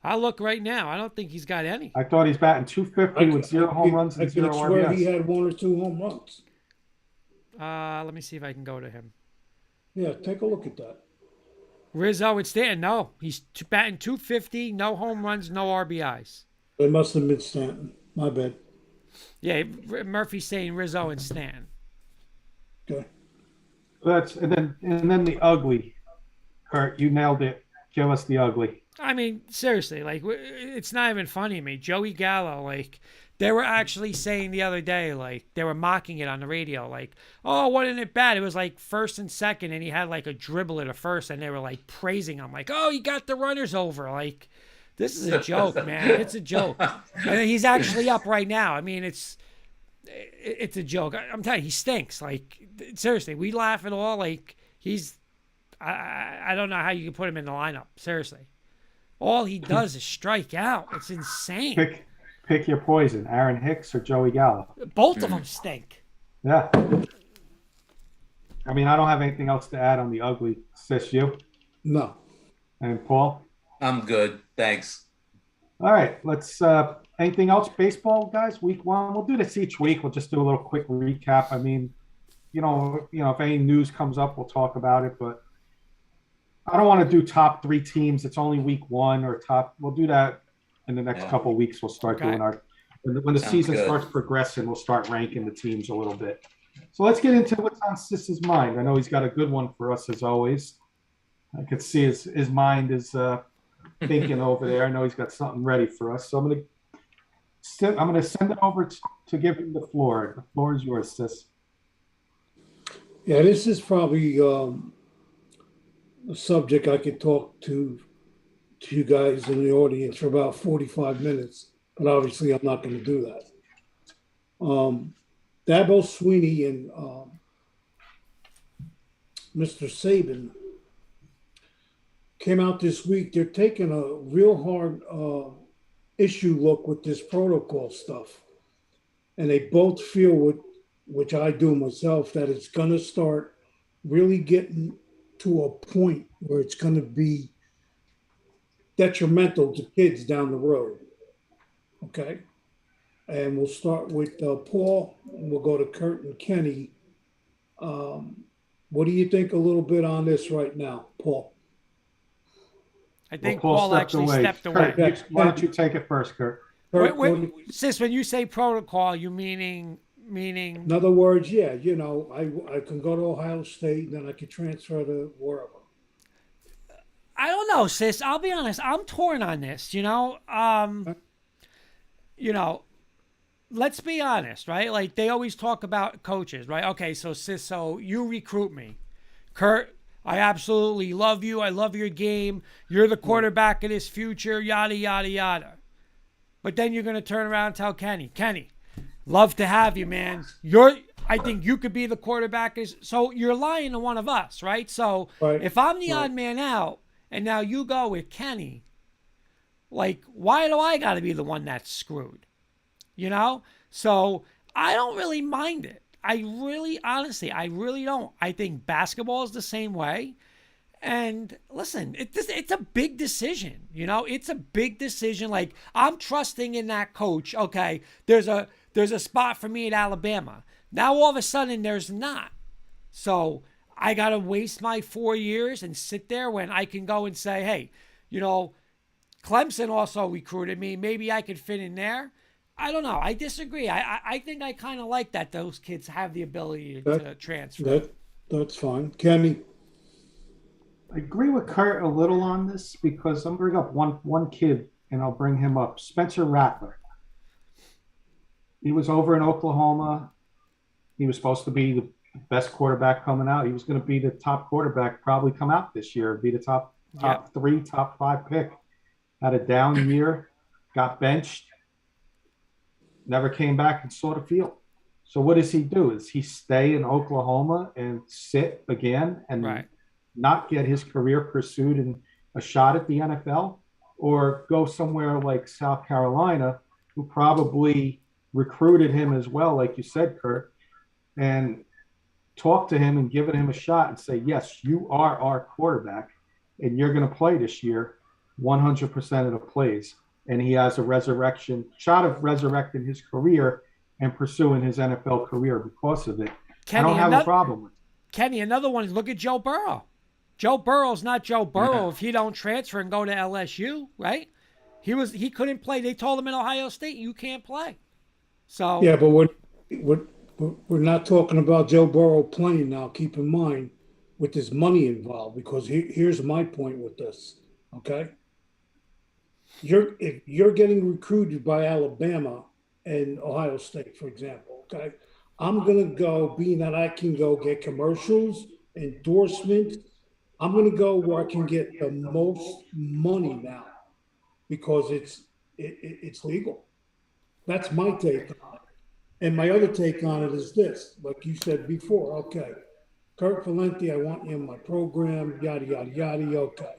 I'll look right now. I don't think he's got any. I thought he's batting 250 with 0 home runs and 0 I swear RBIs. he had 1 or 2 home runs. Let me see if I can go to him. Yeah, take a look at that. Rizzo and Stanton, no. He's batting 250, no home runs, no RBIs. It must have been Stanton. My bad. Yeah, Murphy's saying Rizzo and Stanton. Okay. And then the ugly. Kurt, you nailed it. Give us the ugly. I mean, seriously, it's not even funny to me. Joey Gallo, they were actually saying the other day, they were mocking it on the radio, oh, wasn't it bad? It was first and second, and he had a dribble at a first, and they were praising him, oh, he got the runners over. This is a joke, man. It's a joke. And he's actually up right now. I mean, it's a joke. I'm telling you, he stinks. Seriously, we laugh at all. I don't know how you can put him in the lineup. Seriously. All he does is strike out. It's insane. Pick your poison, Aaron Hicks or Joey Gallo. Both of them stink. Yeah. I mean, I don't have anything else to add on the ugly. Sis, you? No. And Paul? I'm good. Thanks. All right. Let's anything else? Baseball, guys? Week 1. We'll do this each week. We'll just do a little quick recap. I mean, if any news comes up, we'll talk about it, but I don't want to do top 3 teams. It's only week 1 or top. We'll do that in the next couple of weeks. We'll start doing when the season starts progressing, we'll start ranking the teams a little bit. So let's get into what's on Sis's mind. I know he's got a good one for us as always. I could see his mind is thinking over there. I know he's got something ready for us. So I'm going to send it over to give him the floor. The floor is yours, Sis. Yeah, this is probably a subject I could talk to you guys in the audience for about 45 minutes, but obviously I'm not going to do that. Dabo Sweeney and Mr. Saban came out this week. They're taking a real hard issue look with this protocol stuff. And they both feel which I do myself, that it's going to start really getting to a point where it's going to be detrimental to kids down the road. Okay. And we'll start with Paul, and we'll go to Kurt and Kenny. What do you think a little bit on this right now, Paul? I think Well, Paul actually stepped away. Kurt, why don't you take it first, Kurt? Wait, sis, when you say protocol, you meaning? In other words, yeah, you know, I can go to Ohio State, and then I can transfer to wherever. I don't know, sis. I'll be honest. I'm torn on this. You know, let's be honest, right? Like they always talk about coaches, right? Okay, so sis, so you recruit me, Kurt. I absolutely love you. I love your game. You're the quarterback of this future. Yada yada yada. But then you're gonna turn around and tell Kenny, love to have you, man. I think you could be the quarterback. So you're lying to one of us, right? So if I'm the odd man out, and now you go with Kenny, like, why do I got to be the one that's screwed? You know? So I don't really mind it. Honestly, I really don't. I think basketball is the same way. And listen, it's a big decision. You know, it's a big decision. Like, I'm trusting in that coach. Okay, there's a spot for me at Alabama. Now all of a sudden there's not. So I got to waste my 4 years and sit there when I can go and say, hey, you know, Clemson also recruited me. Maybe I could fit in there. I don't know. I disagree. I think I kind of like that those kids have the ability to transfer. That's fine. Kenny? I agree with Kurt a little on this because I'm bringing up one kid, and I'll bring him up. Spencer Rattler. He was over in Oklahoma. He was supposed to be the best quarterback coming out. He was going to be the top quarterback probably come out this year, be the top 3, top 5 pick. Had a down year, got benched, never came back and saw the field. So what does he do? Does he stay in Oklahoma and sit again and not get his career pursued and a shot at the NFL, or go somewhere like South Carolina, who probably recruited him as well, like you said, Kurt, and talk to him and give him a shot and say, yes, you are our quarterback and you're going to play this year 100% of the plays. And he has a shot of resurrecting his career and pursuing his NFL career because of it. Kenny, I don't have a problem with it. Kenny, another one is look at Joe Burrow. Joe Burrow's not Joe Burrow if he don't transfer and go to LSU, right? He couldn't play. They told him in Ohio State, you can't play. So yeah, but we're not talking about Joe Burrow playing now. Keep in mind with this money involved, because here's my point with this. Okay, if you're getting recruited by Alabama and Ohio State, for example, okay, I'm gonna go, being that I can go get commercials, endorsements. I'm gonna go where I can get the most money now because it's legal. That's my take on it. And my other take on it is this, like you said before, okay, Kurt Valenti, I want you in my program, yada, yada, yada, okay.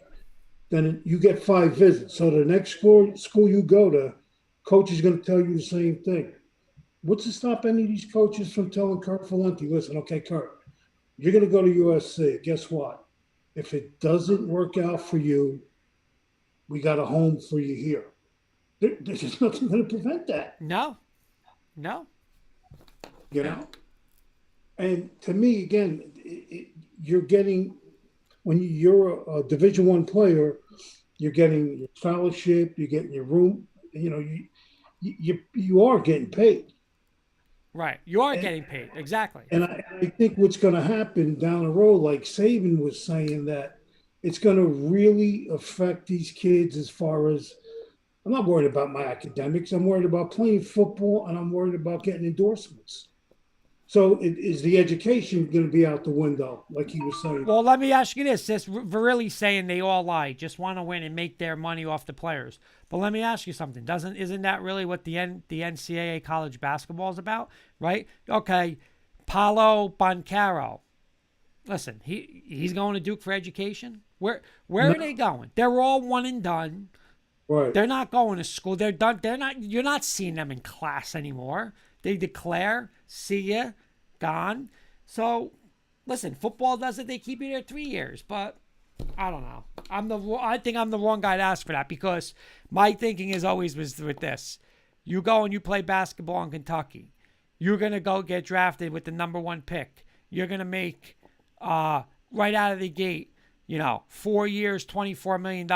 Then you get 5 visits. So the next school you go to, coach is going to tell you the same thing. What's to stop any of these coaches from telling Kurt Valenti, listen, okay, Kurt, you're going to go to USC. Guess what? If it doesn't work out for you, we got a home for you here. There's just nothing going to prevent that. No. You know? And to me, again, you're getting, when you're a Division I player, you're getting your scholarship, you're getting your room, you know, you are getting paid. Right. You are getting paid. Exactly. And I think what's going to happen down the road, like Saban was saying, that it's going to really affect these kids as far as, I'm not worried about my academics. I'm worried about playing football, and I'm worried about getting endorsements. So is the education going to be out the window, like he was saying? Well, let me ask you this. This really saying they all lie, just want to win and make their money off the players. But let me ask you something. Isn't that really what the NCAA college basketball is about, right? Okay, Paolo Banchero. Listen, he's going to Duke for education. Where are they going? They're all one and done. Right. They're not going to school. They're done. They're not. You're not seeing them in class anymore. They declare, see ya, gone. So, listen, football does it. They keep you there 3 years, but I don't know. I think I'm the wrong guy to ask for that because my thinking is always was with this. You go and you play basketball in Kentucky. You're going to go get drafted with the number 1 pick. You're going to make, right out of the gate, 4 years, $24 million.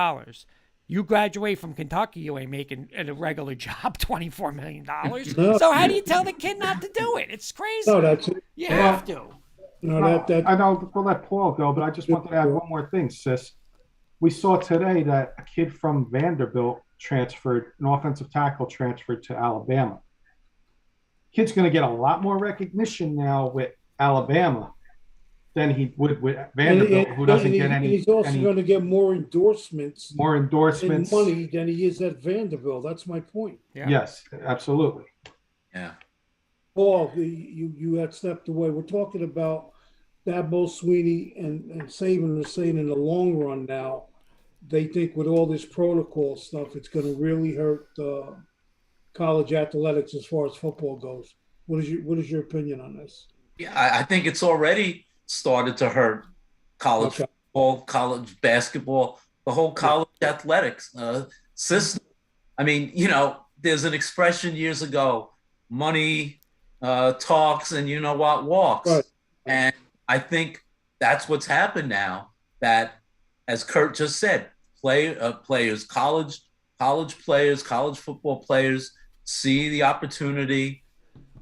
You graduate from Kentucky, you ain't making at a regular job $24 million. No. So how do you tell the kid not to do it? It's crazy. No, that's it. You have to. No, I know we'll let Paul go, but I just wanted to add one more thing, sis. We saw today that a kid from Vanderbilt transferred, an offensive tackle transferred to Alabama. Kid's going to get a lot more recognition now with Alabama than he would with Vanderbilt, who doesn't get any. He's also going to get more endorsements and money than he is at Vanderbilt. That's my point. Yeah. Yes, absolutely. Yeah. Paul, you had stepped away. We're talking about Dabo Sweeney and Saban are saying in the long run now, they think with all this protocol stuff, it's going to really hurt college athletics as far as football goes. What is your opinion on this? Yeah, I think it's already started to hurt college football, college basketball, the whole college athletics system. I mean, there's an expression years ago, money talks and you know what walks. Right. And I think that's what's happened now, that, as Kurt just said, players, college players, college football players see the opportunity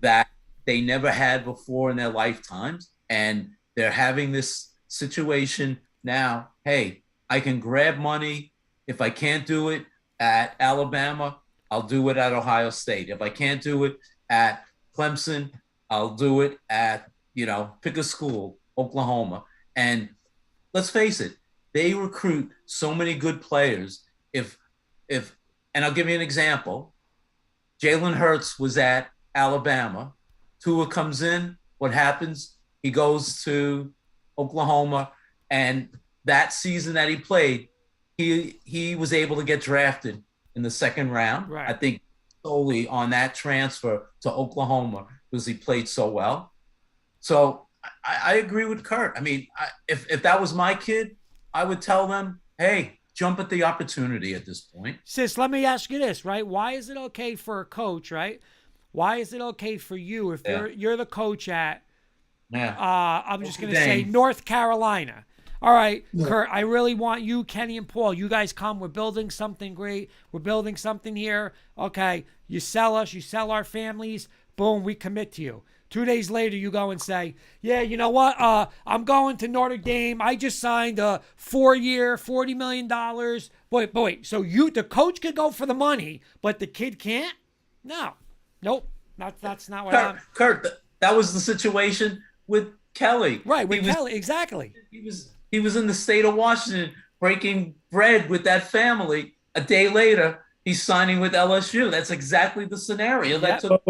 that they never had before in their lifetimes. And they're having this situation now. Hey, I can grab money. If I can't do it at Alabama, I'll do it at Ohio State. If I can't do it at Clemson, I'll do it at, pick a school, Oklahoma. And let's face it, they recruit so many good players. And I'll give you an example. Jalen Hurts was at Alabama. Tua comes in. What happens? He goes to Oklahoma, and that season that he played, he was able to get drafted in the second round. Right. I think solely on that transfer to Oklahoma because he played so well. So I agree with Kurt. I mean, if that was my kid, I would tell them, hey, jump at the opportunity at this point. Sis, let me ask you this, right? Why is it okay for a coach, right? Why is it okay for you if you're the coach at, I'm just going to say North Carolina. All right, Kurt, I really want you, Kenny, and Paul. You guys come. We're building something great. We're building something here. Okay, you sell us. You sell our families. Boom, we commit to you. 2 days later, you go and say, yeah, you know what? I'm going to Notre Dame. I just signed a 4-year, $40 million. Wait. So the coach could go for the money, but the kid can't? No. Nope. That's not what Kurt, that was the situation with Kelly. Right, with Kelly, exactly. He was in the state of Washington breaking bread with that family. A day later, he's signing with LSU. That's exactly the scenario.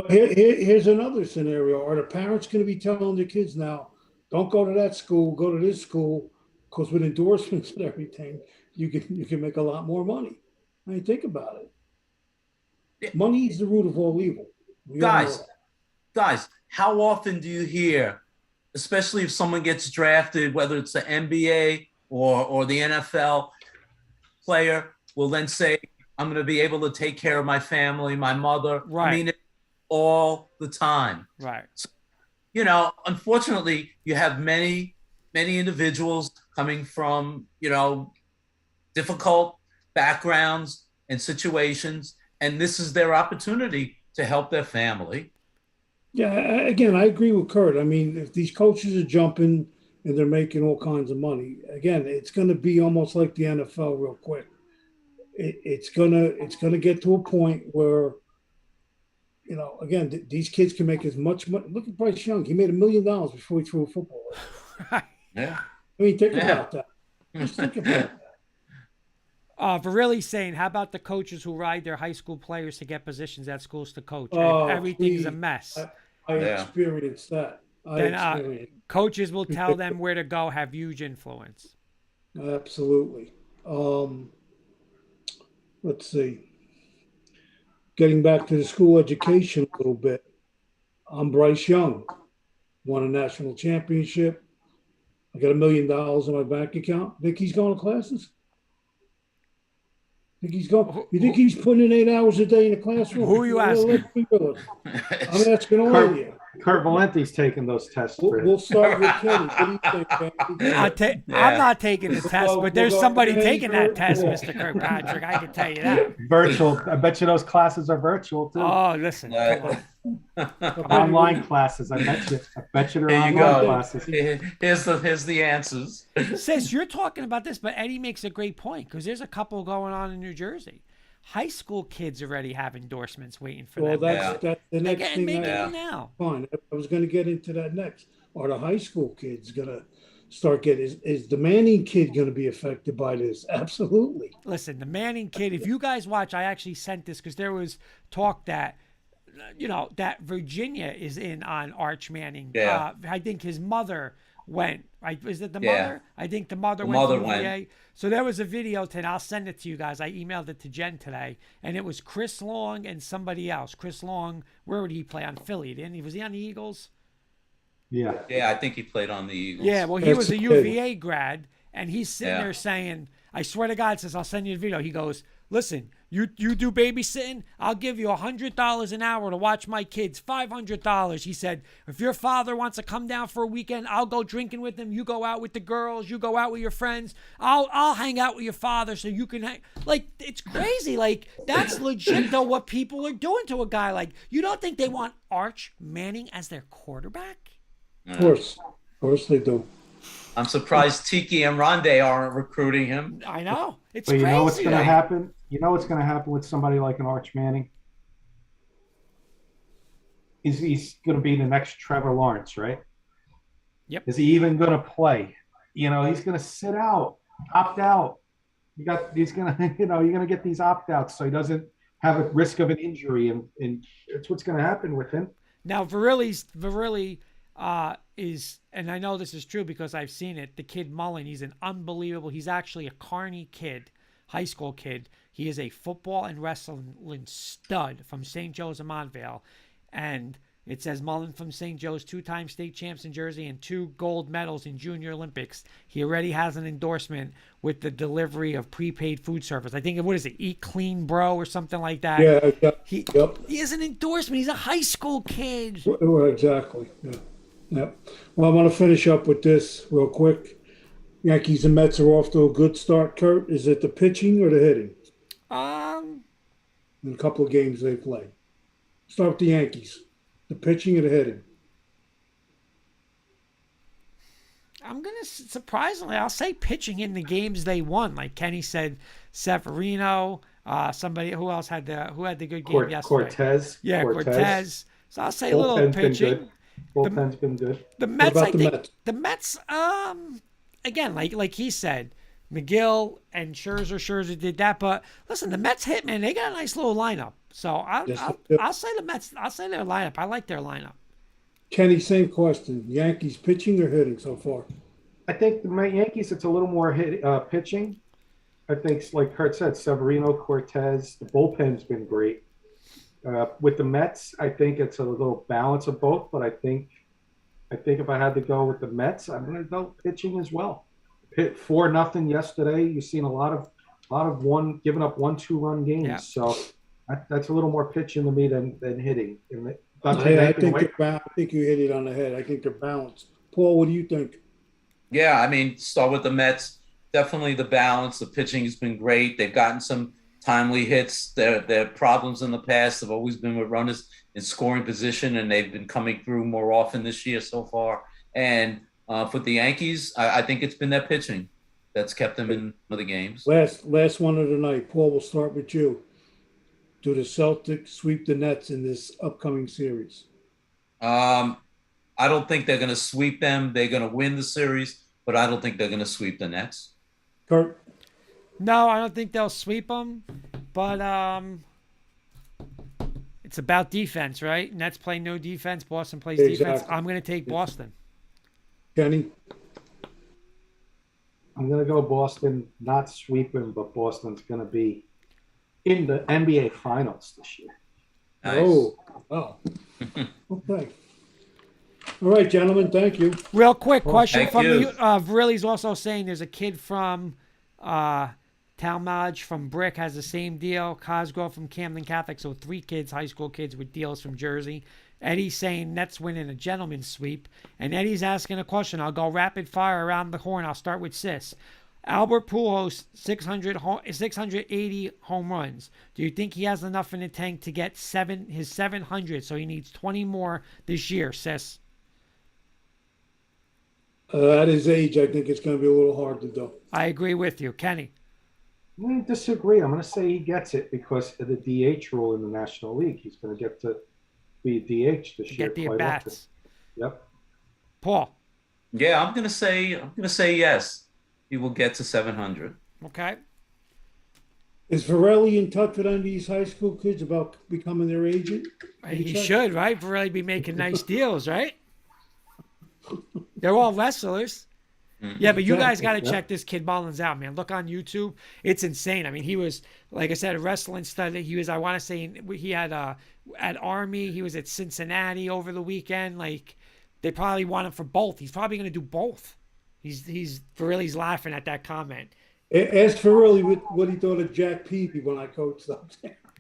Here's another scenario. Are the parents going to be telling their kids now, don't go to that school, go to this school, because with endorsements and everything, you can make a lot more money. I mean, think about it. Money is the root of all evil. Guys, how often do you hear, especially if someone gets drafted, whether it's the NBA or the NFL player, will then say, I'm going to be able to take care of my family, my mother. Right. I mean, all the time. Right. So, unfortunately, you have many individuals coming from, difficult backgrounds and situations, and this is their opportunity to help their family. Yeah, again, I agree with Kurt. I mean, if these coaches are jumping and they're making all kinds of money, again, it's going to be almost like the NFL real quick. It's gonna get to a point where, again, these kids can make as much money. Look at Bryce Young; he made $1 million before he threw a football. Yeah. I mean, think about that. Just think about that. For really saying, how about the coaches who ride their high school players to get positions at schools to coach? Everything's a mess. I experienced that. Coaches will tell them where to go, have huge influence. Absolutely. Let's see. Getting back to the school education a little bit. I'm Bryce Young. won a national championship. I got $1 million in my bank account. Think he's going to classes? Think he's going? You think he's putting in 8 hours a day in the classroom? Who are you asking? I'm asking all of you. Kurt Valenti's taking those tests. We'll start with Kenny. What do you think, Ben? I'm not taking the test, but there's somebody taking that test, Mr. Kirkpatrick. I can tell you that. Virtual. I bet you those classes are virtual too. Oh, listen. Online classes. I bet you they're There you online go. classes. Here's the answers. Sis, you're talking about this, but Eddie makes a great point because there's a couple going on in New Jersey. High school kids already have endorsements waiting for them. That's the They're next getting thing. making them now. Fine. I was going to get into that next. Are the high school kids going to start getting? Is the Manning kid going to be affected by this? Absolutely. Listen, the Manning kid. If you guys watch, I actually sent this because there was talk that, that Virginia is in on Arch Manning. Yeah. I think his mother went. Right? Is it the Yeah. mother? I think the mother went. mother to went. UVA. So there was a video today. I'll send it to you guys. I emailed it to Jen today, and it was Chris Long and somebody else. Chris Long, where would he play on Philly? Was he on the Eagles? Yeah. Yeah, I think he played on the Eagles. Yeah, well, he That's was a good. UVA grad, and he's sitting Yeah. there saying, I swear to God, says, I'll send you the video. He goes, listen, you do babysitting, I'll give you $100 an hour to watch my kids, $500. He said, if your father wants to come down for a weekend, I'll go drinking with him. You go out with the girls. You go out with your friends. I'll hang out with your father so you can hang. Like, it's crazy. Like, that's legit, though, what people are doing to a guy. Like, you don't think they want Arch Manning as their quarterback? Of course they do. I'm surprised Tiki and Rondé aren't recruiting him. I know. It's But crazy. you know what's going to like- happen? You know what's going to happen with somebody like an Arch Manning? He's going to be the next Trevor Lawrence, right? Yep. Is he even going to play? He's going to sit out, opt out. He's going to, you're going to get these opt outs so he doesn't have a risk of an injury, and it's what's going to happen with him. Now, Virilli is, and I know this is true because I've seen it, the kid Mullen, he's he's actually a Kearney kid, high school kid. He is a football and wrestling stud from St. Joe's of Montvale. And it says Mullen from St. Joe's, 2-time state champs in Jersey and 2 gold medals in Junior Olympics. He already has an endorsement with the delivery of prepaid food service. I think, what is it, Eat Clean Bro or something like that? Yeah. He has an endorsement. He's a high school kid. Well, exactly. Yeah. Well, I want to finish up with this real quick. Yankees and Mets are off to a good start, Kurt. Is it the pitching or the hitting? In a couple of games they played. Start with the Yankees. The pitching or the hitting? I'm going to, surprisingly, I'll say pitching in the games they won. Like Kenny said, Severino, somebody, who else had the good game yesterday? Cortez. Yeah, Cortez. So I'll say a little Bullpen's been pitching. good. Bullpen's been good. The Mets, about I the think, Mets? the Mets, again, like he said, McGill and Scherzer did that. But listen, the Mets hit, man, they got a nice little lineup. So I'll say the Mets, I'll say their lineup. I like their lineup. Kenny, same question. Yankees pitching or hitting so far? I think the Yankees, it's a little more pitching. I think, like Kurt said, Severino, Cortez, the bullpen's been great. With the Mets, I think it's a little balance of both, but I think if I had to go with the Mets, I'm going to go pitching as well. Hit 4-0 yesterday. You've seen a lot of giving up 1-2 run games. Yeah. So that's a little more pitching to me than hitting. I think you hit it on the head. I think they're balanced. Paul, what do you think? Yeah, I mean, start with the Mets. Definitely the balance. The pitching has been great. They've gotten some timely hits. Their problems in the past have always been with runners in scoring position, and they've been coming through more often this year so far. And for the Yankees, I think it's been their pitching that's kept them in the games. Last one of the night. Paul, we'll start with you. Do the Celtics sweep the Nets in this upcoming series? I don't think they're going to sweep them. They're going to win the series, but I don't think they're going to sweep the Nets. Kurt? No, I don't think they'll sweep them, but it's about defense, right? Nets play no defense. Boston plays defense. I'm going to take Boston. Kenny? I'm going to go Boston, not sweeping, but Boston's going to be in the NBA Finals this year. Nice. Oh, wow. Okay. All right, gentlemen, thank you. Real quick question thank from you. the Vrilli's also saying there's a kid from Talmadge from Brick has the same deal. Cosgrove from Camden Catholic. So 3 kids, high school kids with deals from Jersey. Eddie's saying Nets winning a gentleman's sweep. And Eddie's asking a question. I'll go rapid fire around the horn. I'll start with Sis. Albert Pujols, 680 home runs. Do you think he has enough in the tank to get his 700? So he needs 20 more this year, Sis. At his age, I think it's going to be a little hard to do. I agree with you. Kenny. I disagree. I'm going to say he gets it because of the DH rule in the National League. He's going to get to be a DH this year. Get the quite at-bats. often. Yep. Paul. Yeah, I'm gonna say yes. He will get to 700. Okay. Is Varelli in touch with any of these high school kids about becoming their agent? He should, right? Really be making nice deals, right? They're all wrestlers. Yeah, but you guys got to check this kid Mullins out, man. Look on YouTube. It's insane. I mean, he was, like I said, a wrestling stud. He was, I want to say, he had at Army. He was at Cincinnati over the weekend. Like, they probably want him for both. He's probably going to do both. He's Varelli's laughing at that comment. Ask Varelli what he thought of Jack Peavy when I coached them.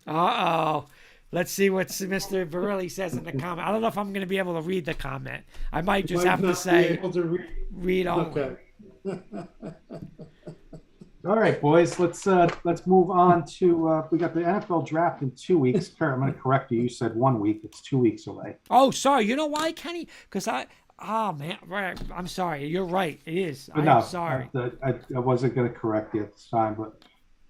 Uh-oh. Let's see what Mr. Varelli says in the comment. I don't know if I'm going to be able to read the comment. I might just have to say, read only. Okay. All right, boys. Let's move on to we got the NFL draft in 2 weeks. Kurt, I'm going to correct you. You said 1 week. It's 2 weeks away. Oh, sorry. You know why, Kenny? Because man, right. I'm sorry. You're right. It is. I'm sorry. I wasn't going to correct you at this time, but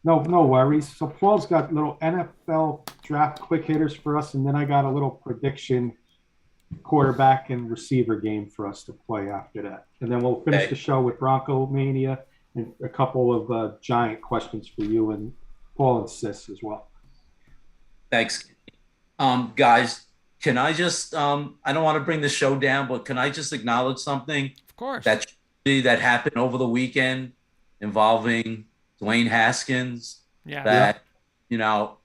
no worries. So Paul's got little NFL draft quick hitters for us, and then I got a little prediction quarterback and receiver game for us to play after that. And then we'll finish the show with Bronco Mania and a couple of giant questions for you and Paul and Sis as well. Thanks. Guys, can I just I don't want to bring the show down, but can I just acknowledge something? Of course. That happened over the weekend involving Dwayne Haskins. Yeah. That,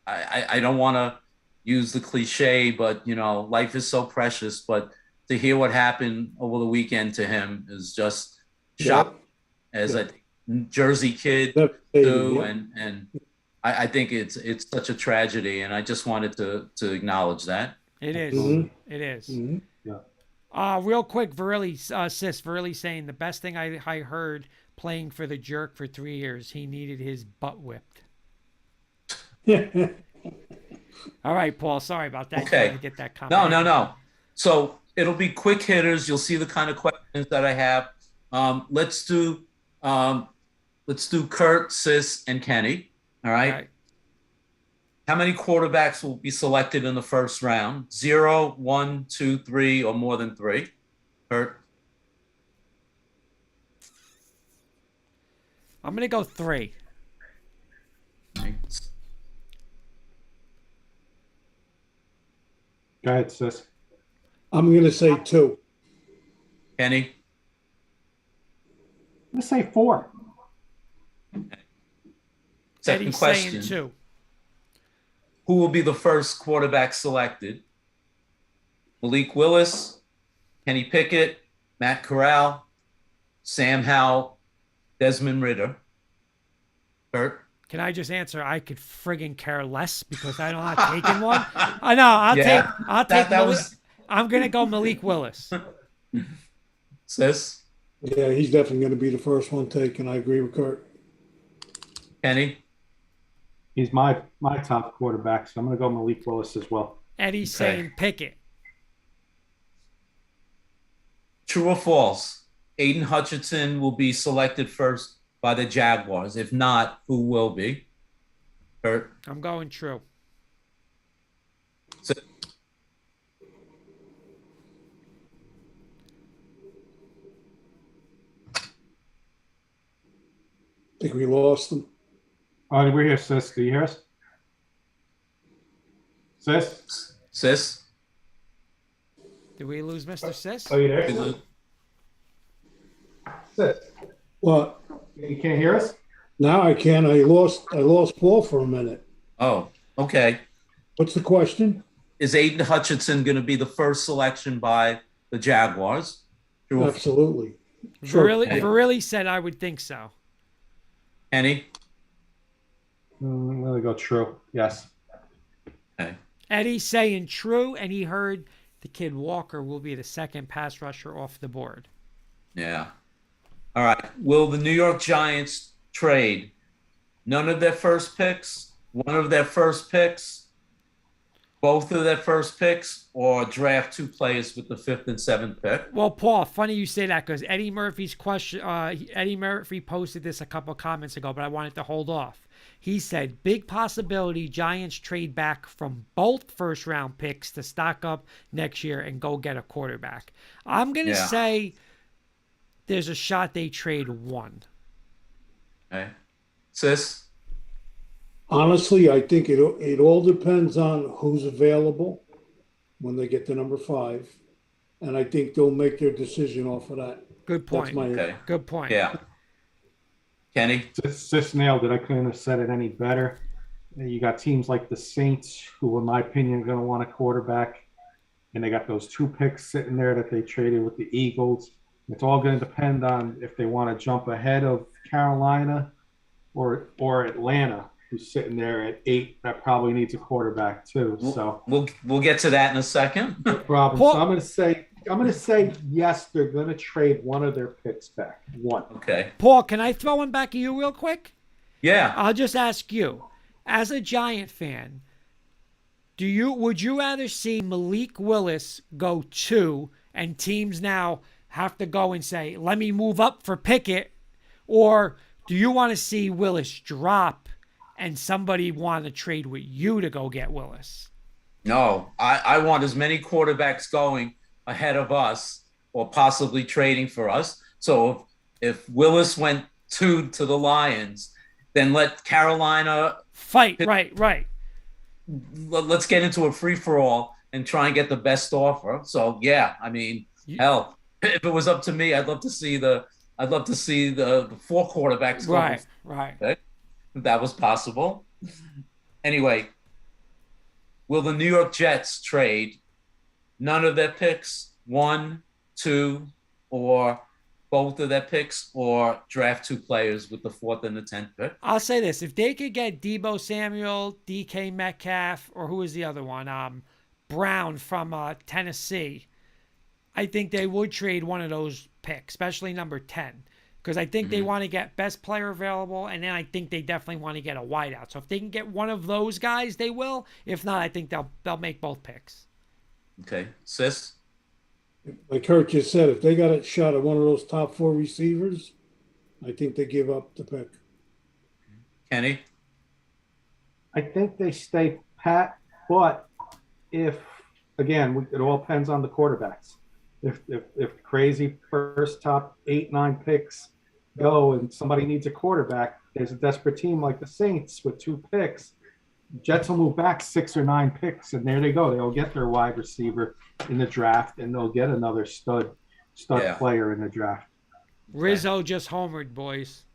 I don't want to use the cliche, but, life is so precious. But to hear what happened over the weekend to him is just shocking as a Jersey kid too. And I think it's such a tragedy. And I just wanted to acknowledge that. It is. Mm-hmm. It is. Mm-hmm. Real quick, Varelli saying the best thing I heard playing for the Jerk for 3 years, he needed his butt whipped. All right, Paul. Sorry about that. Okay. To get that comment. No. So it'll be quick hitters. You'll see the kind of questions that I have. Let's do Kurt, Sis, and Kenny. All right. How many quarterbacks will be selected in the first round? 0, 1, 2, 3, or more than 3? Kurt? I'm going to go 3. Thanks. Go ahead, Sis. I'm going to say 2. Kenny? I'm going to say 4. Second Eddie's question. saying 2. Who will be the first quarterback selected? Malik Willis, Kenny Pickett, Matt Corral, Sam Howell, Desmond Ridder. Kurt? Can I just answer? I could friggin' care less because I'm not taking one. I know. I'll take. I'm gonna go Malik Willis. Sis? Yeah, he's definitely going to be the first one taken. I agree with Kurt. Kenny? He's my top quarterback, so I'm going to go Malik Willis as well. Eddie's saying Pickett. True or false? Aiden Hutchinson will be selected first by the Jaguars. If not, who will be? Kurt? I'm going true. So, I think we lost them. Oh, we're here, Sis. Do you hear us? Sis? Did we lose Mr. Sis? Oh, you there? Sis? What? You can't hear us? Now I can. I lost Paul for a minute. Oh, okay. What's the question? Is Aiden Hutchinson going to be the first selection by the Jaguars. True. Absolutely. Really said I would think so. Kenny? I'm going to go true. Yes. Okay. Eddie saying true, and he heard the kid Walker will be the second pass rusher off the board. Yeah. All right. Will the New York Giants trade none of their first picks, one of their first picks, both of their first picks, or draft 2 players with the 5th and 7th pick? Well, Paul, funny you say that, because Eddie Murphy's question. Eddie Murphy posted this a couple comments ago, but I wanted to hold off. He said, big possibility Giants trade back from both first-round picks to stock up next year and go get a quarterback. I'm going to say there's a shot they trade 1. Okay. Sis? Honestly, I think it all depends on who's available when they get to number 5. And I think they'll make their decision off of that. Good point. Good point. Yeah. Kenny? Sis nailed it. I couldn't have said it any better. You got teams like the Saints, who, in my opinion, are going to want a quarterback. And they got those 2 picks sitting there that they traded with the Eagles. It's all going to depend on if they want to jump ahead of Carolina or Atlanta, who's sitting there at 8. That probably needs a quarterback too. So we'll get to that in a second. No problem. So I'm going to say yes. They're going to trade one of their picks back. 1. Okay. Paul, can I throw one back at you real quick? Yeah. I'll just ask you, as a Giant fan, would you rather see Malik Willis go 2 and teams now have to go and say, let me move up for Pickett, or do you want to see Willis drop and somebody want to trade with you to go get Willis? No, I want as many quarterbacks going ahead of us or possibly trading for us. So if Willis went 2 to the Lions, then let Carolina fight. Right. Let's get into a free-for-all and try and get the best offer. So yeah, I mean, hell, if it was up to me, I'd love to see the 4 quarterbacks go. Right. Okay? If that was possible. Anyway, will the New York Jets trade none of their picks, 1, 2, or both of their picks, or draft 2 players with the 4th and the 10th pick? I'll say this. If they could get Deebo Samuel, DK Metcalf, or who was the other one? Brown from Tennessee, I think they would trade one of those picks, especially number 10, because I think they want to get best player available, and then I think they definitely want to get a wideout. So if they can get one of those guys, they will. If not, I think they'll make both picks. Okay. Sis? Like Kurt just said, if they got a shot at one of those top 4 receivers, I think they give up the pick. Kenny? I think they stay pat, but it all depends on the quarterbacks. If crazy first top 8, 9 picks go and somebody needs a quarterback, there's a desperate team like the Saints with 2 picks. Jets will move back 6 or 9 picks, and there they go. They'll get their wide receiver in the draft, and they'll get another stud player in the draft. Rizzo just homered, boys.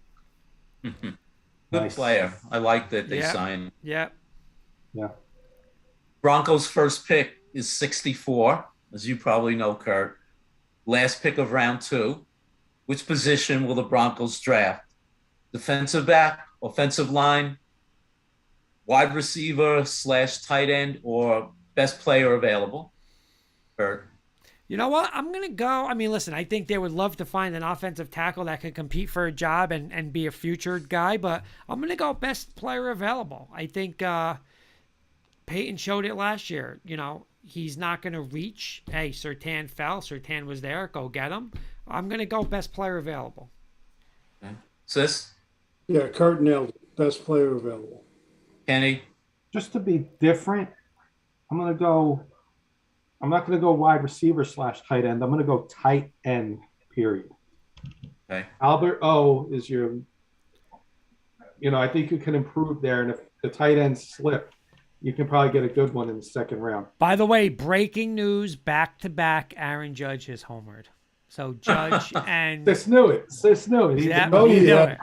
Good player. I like that they signed. Yeah. Broncos' first pick is 64, as you probably know, Kurt. Last pick of round 2. Which position will the Broncos draft? Defensive back, offensive line, wide receiver / tight end, or best player available? Kurt? You know what? I'm going to go. I mean, listen, I think they would love to find an offensive tackle that could compete for a job and be a future guy, but I'm going to go best player available. I think Peyton showed it last year. You know, he's not going to reach. Hey, Surtain fell. Surtain was there. Go get him. I'm going to go best player available. Okay. Sis? Yeah, Kurt nailed it. Best player available. Kenny? Just to be different, I'm not going to go wide receiver / tight end. I'm going to go tight end, period. Okay. Albert O is I think you can improve there. And if the tight ends slip, you can probably get a good one in the second round. By the way, breaking news, back-to-back, Aaron Judge has homered. So Judge and... Sis knew it. Yeah,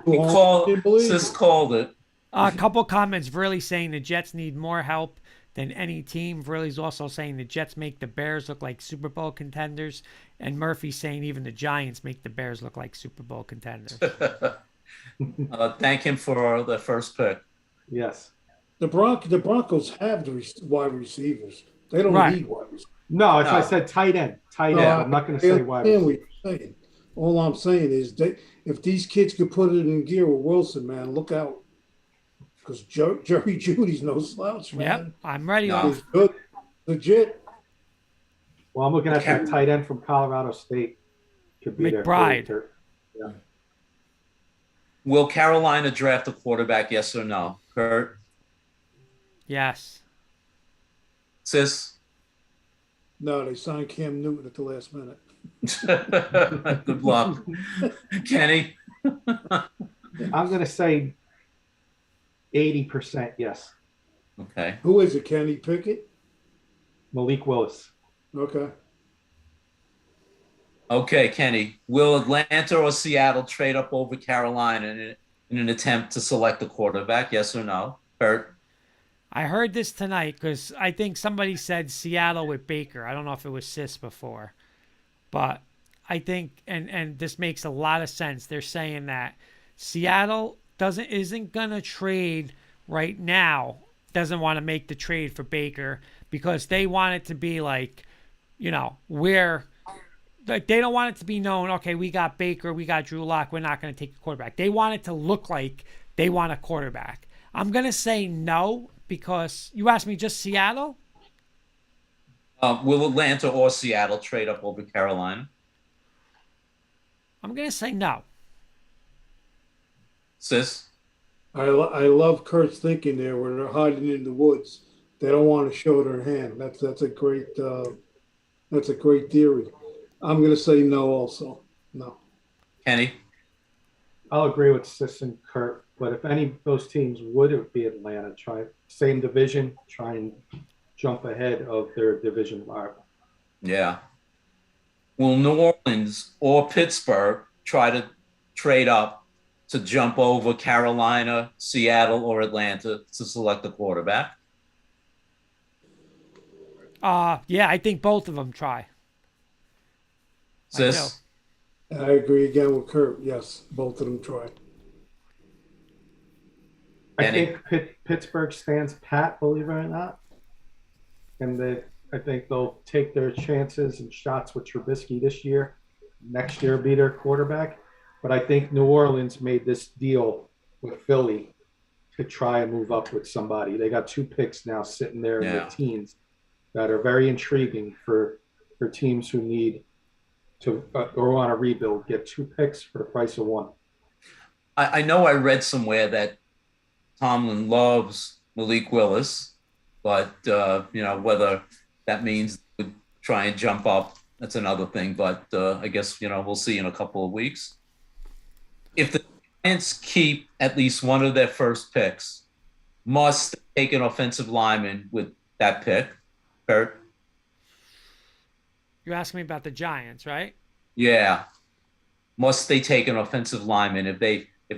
Sis called it. A couple comments really saying the Jets need more help than any team. Verley's also saying the Jets make the Bears look like Super Bowl contenders, and Murphy's saying even the Giants make the Bears look like Super Bowl contenders. Thank him for the first pick. Yes. The Broncos have the wide receivers. They don't Right. need wide receivers. No, it's No. I said tight end. Tight No, end. I'm not going to I say understand wide what receiver. you're saying. All I'm saying is if these kids could put it in gear with Wilson, man, look out. Because Jerry Judy's no slouch, Yep, man. I'm ready. No. He's good, legit. Well, I'm looking at that tight end from Colorado State. Could be McBride. there. Yeah. Will Carolina draft a quarterback, yes or no? Kurt? Yes. Sis? No, they signed Cam Newton at the last minute. Good luck. Kenny? I'm going to say 80% yes. Okay. Who is it, Kenny Pickett? Malik Willis. Okay. Okay, Kenny. Will Atlanta or Seattle trade up over Carolina in an attempt to select a quarterback, yes or no? Kurt? I heard this tonight because I think somebody said Seattle with Baker. I don't know if it was Sis before. But I think, and this makes a lot of sense. They're saying that Seattle isn't gonna trade right now. Doesn't want to make the trade for Baker because they want it to be like, where like they don't want it to be known. Okay, we got Baker, we got Drew Lock. We're not going to take a quarterback. They want it to look like they want a quarterback. I'm gonna say no because you asked me just Seattle. Will Atlanta or Seattle trade up over Carolina? I'm going to say no. Sis? I love Kurt's thinking there where they're hiding in the woods. They don't want to show their hand. That's a great theory. I'm going to say no also. No. Kenny? I'll agree with Sis and Kurt, but if any of those teams would, it would be Atlanta. Same division, try and jump ahead of their division rival. Yeah. Will New Orleans or Pittsburgh try to trade up to jump over Carolina, Seattle, or Atlanta to select a quarterback? Yeah, I think both of them try. Sis? I agree again with Kurt. Yes, both of them try. I think Pittsburgh stands pat, believe it or not. And I think they'll take their chances and shots with Trubisky this year. Next year, be their quarterback. But I think New Orleans made this deal with Philly to try and move up with somebody. They got 2 picks now sitting there in the teens that are very intriguing for teams who need to or want to rebuild. Get 2 picks for the price of 1. I know I read somewhere that Tomlin loves Malik Willis, but whether that means we try and jump up, that's another thing. But I guess we'll see in a couple of weeks. If the Giants keep at least one of their first picks, must take an offensive lineman with that pick. Kurt? You're asking me about the Giants, right? Yeah. Must they take an offensive lineman if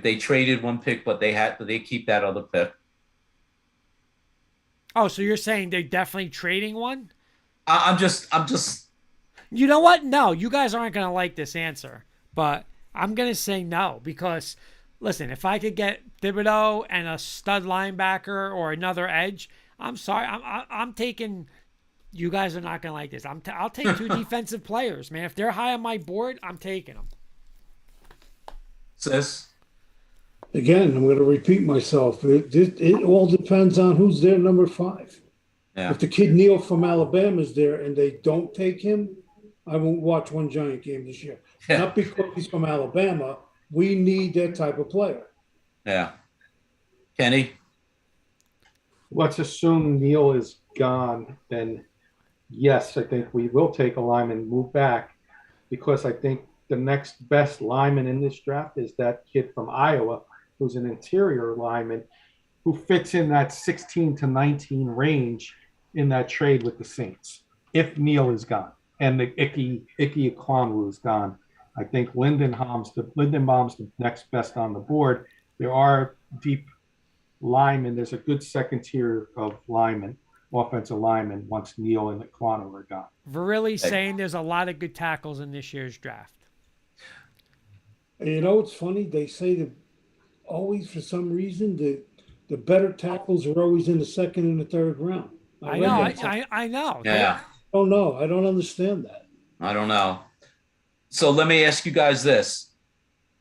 they traded one pick, but they keep that other pick? Oh, so you're saying they're definitely trading one? I'm just. You know what? No, you guys aren't going to like this answer, but I'm going to say no because, listen, if I could get Thibodeau and a stud linebacker or another edge, I'm sorry, I'm taking. You guys are not going to like this. I'll take 2 defensive players, man. If they're high on my board, I'm taking them. Sis? Again, I'm going to repeat myself. It all depends on who's there, number 5. Yeah. If the kid Neal from Alabama is there and they don't take him, I won't watch one Giant game this year. Yeah. Not because he's from Alabama. We need that type of player. Yeah. Kenny? Let's assume Neal is gone, then yes, I think we will take a lineman, move back, because I think the next best lineman in this draft is that kid from Iowa, who's an interior lineman, who fits in that 16 to 19 range in that trade with the Saints. If Neal is gone and the Ike Ekwonu is gone, I think Lindenbaum's the next best on the board. There are deep linemen. There's a good second tier of linemen. offensive linemen once Neal and Aquano are gone. Virilli's saying there's a lot of good tackles in this year's draft. And you know, it's funny. They say that always, for some reason, the better tackles are always in the second and the third round. I know. I know. Yeah. Oh no, I don't understand that. I don't know. So let me ask you guys this.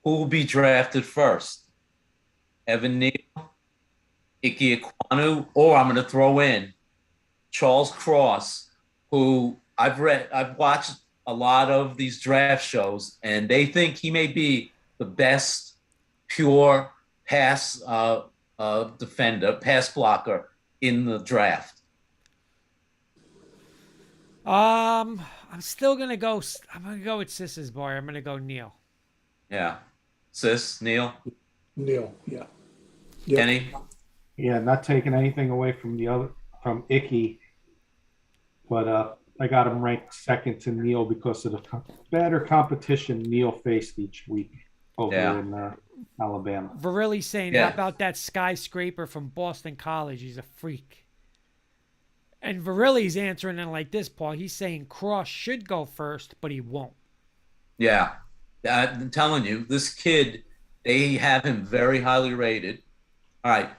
Who will be drafted first? Evan Neal, Ike Ekwonu, or I'm going to throw in Charles Cross, who I've watched a lot of these draft shows, and they think he may be the best pure pass defender, pass blocker in the draft. I'm still gonna go. I'm gonna go with Sis's boy. I'm gonna go Neal. Yeah, Sis, Neal, Yeah. Kenny. Yeah, not taking anything away from Icky, but I got him ranked second to Neal because of the better competition Neal faced each week over in Alabama. Virilli's saying, how about that skyscraper from Boston College? He's a freak. And Virilli's answering it like this, Paul. He's saying Cross should go first, but he won't. Yeah, I'm telling you, this kid, they have him very highly rated. All right.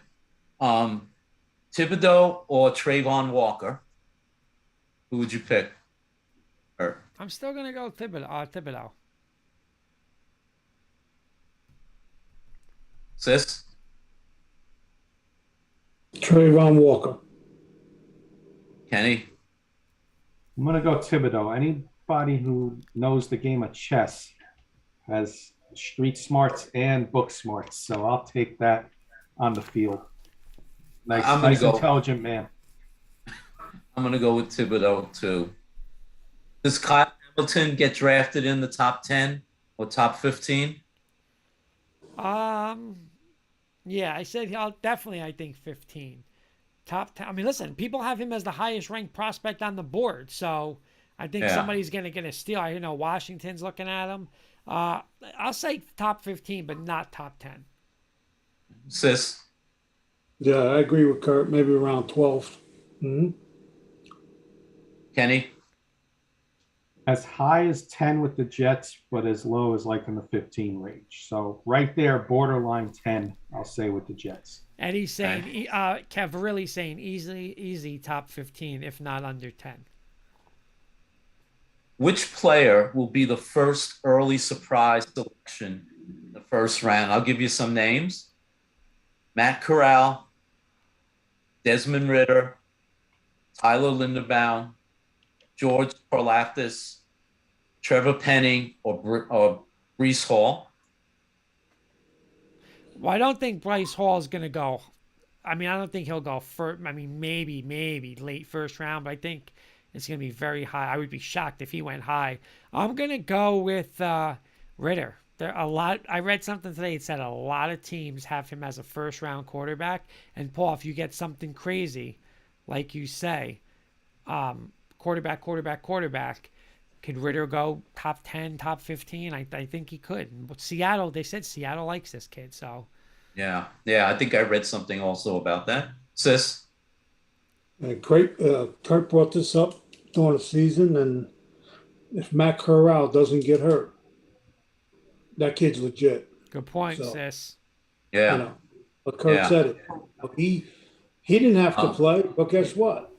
Thibodeau or Trayvon Walker? Who would you pick? I'm still going to go Thibodeau. Sis? Trayvon Walker. Kenny? I'm going to go Thibodeau. Anybody who knows the game of chess has street smarts and book smarts, so I'll take that on the field. Nice intelligent man. I'm going to go with Thibodeau, too. Does Kyle Hamilton get drafted in the top 10 or top 15? Yeah, I said definitely, I think 15. Top 10. I mean, listen, people have him as the highest ranked prospect on the board, so I think somebody's going to get a steal. I know Washington's looking at him. I'll say top 15, but not top 10. Sis? Yeah, I agree with Kurt. Maybe around 12. Mm-hmm. Kenny? As high as 10 with the Jets, but as low as like in the 15 range. So right there, borderline 10, I'll say with the Jets. And he's saying, Virilli's saying easy top 15, if not under 10. Which player will be the first early surprise selection in the first round? I'll give you some names. Matt Corral, Desmond Ridder, Tyler Linderbaum, George Karlaftis, Trevor Penning, or Breece Hall. Well, I don't think Bryce Hall is going to go. I mean, I don't think he'll go first. I mean, maybe late first round, but I think it's going to be very high. I would be shocked if he went high. I'm going to go with Ridder. I read something today. It said a lot of teams have him as a first round quarterback. And Paul, if you get something crazy, like you say, quarterback, could Ridder go top 10, top 15? I think he could. But Seattle, they said Seattle likes this kid, so. Yeah, I think I read something also about that. Sis? Great. Kurt brought this up during the season, and if Matt Corral doesn't get hurt, that kid's legit. Good point, Sis. Yeah. You know, but Kurt said it. He didn't have to play, but guess what?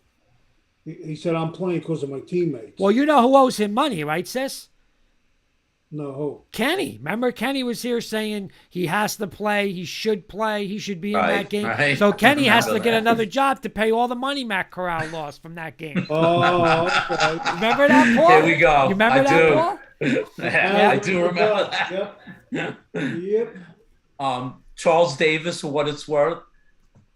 He said, I'm playing because of my teammates. Well, you know who owes him money, right, Sis? No. Kenny. Remember, Kenny was here saying he has to play, he should be in that game. Right. So Kenny has to get another job to pay all the money Matt Corral lost from that game. Oh, okay. Remember that, Paul? Here we go. You remember that, Paul? I do remember that. Yep. Charles Davis, for what it's worth,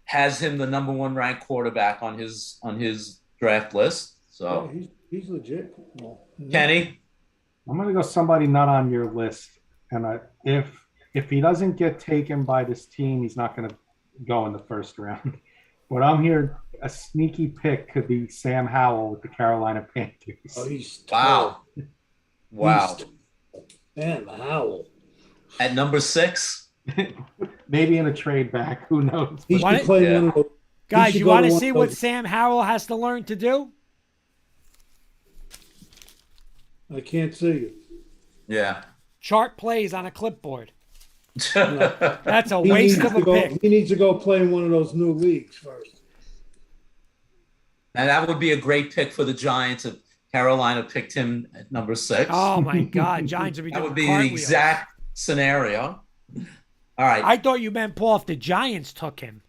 has him the number 1 ranked quarterback on his draft list. So he's legit. Kenny? I'm going to go somebody not on your list. And if he doesn't get taken by this team, he's not going to go in the first round. But I'm here, a sneaky pick could be Sam Howell with the Carolina Panthers. Oh, he's wow. Sam Howell. At number 6? Maybe in a trade back. Who knows? He should play one of those Guys, should you go want to to one see of what those- Sam Howell has to learn to do? I can't see you. Yeah. Chart plays on a clipboard. No. That's a He waste needs of to a go. pick. He needs to go play in one of those new leagues first. And that would be a great pick for the Giants if Carolina picked him at number 6. Oh my God, Giants would be that doing would be the cartwheels. exact scenario. All right. I thought you meant Paul if the Giants took him.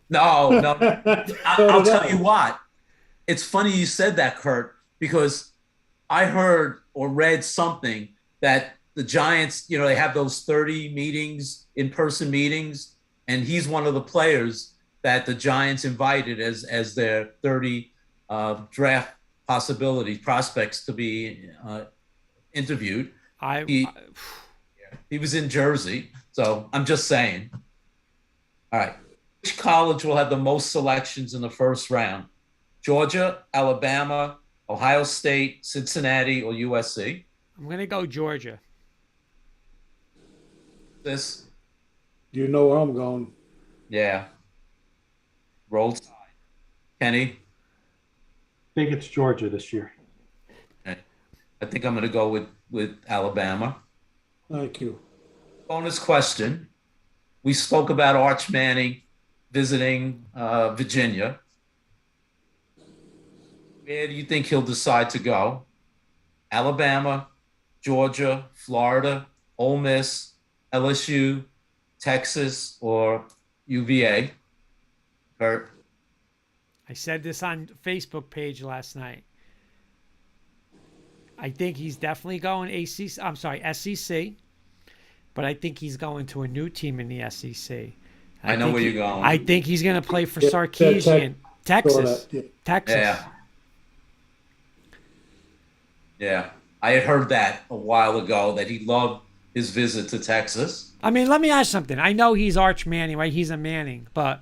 No. I'll did tell I. you what. It's funny you said that, Kurt, because I heard or read something that the Giants, they have those 30 meetings, in-person meetings, and he's one of the players that the Giants invited as their 30 draft prospects to be interviewed. He was in Jersey, so I'm just saying. All right. Which college will have the most selections in the first round? Georgia, Alabama, Ohio State, Cincinnati, or USC? I'm going to go Georgia. This? You know where I'm going. Yeah. Roll Tide. Kenny? I think it's Georgia this year. I think I'm going to go with Alabama. Thank you. Bonus question. We spoke about Arch Manning visiting Virginia. Where do you think he'll decide to go? Alabama, Georgia, Florida, Ole Miss, LSU, Texas, or UVA? Kurt? I said this on Facebook page last night. I think he's definitely going SEC, but I think he's going to a new team in the SEC. I know where you're going. I think he's going to play for Yeah, Sarkisian, Texas. Yeah. Texas. Yeah. I had heard that a while ago, that he loved his visit to Texas. I mean, let me ask something. I know he's Arch Manning, right? He's a Manning, but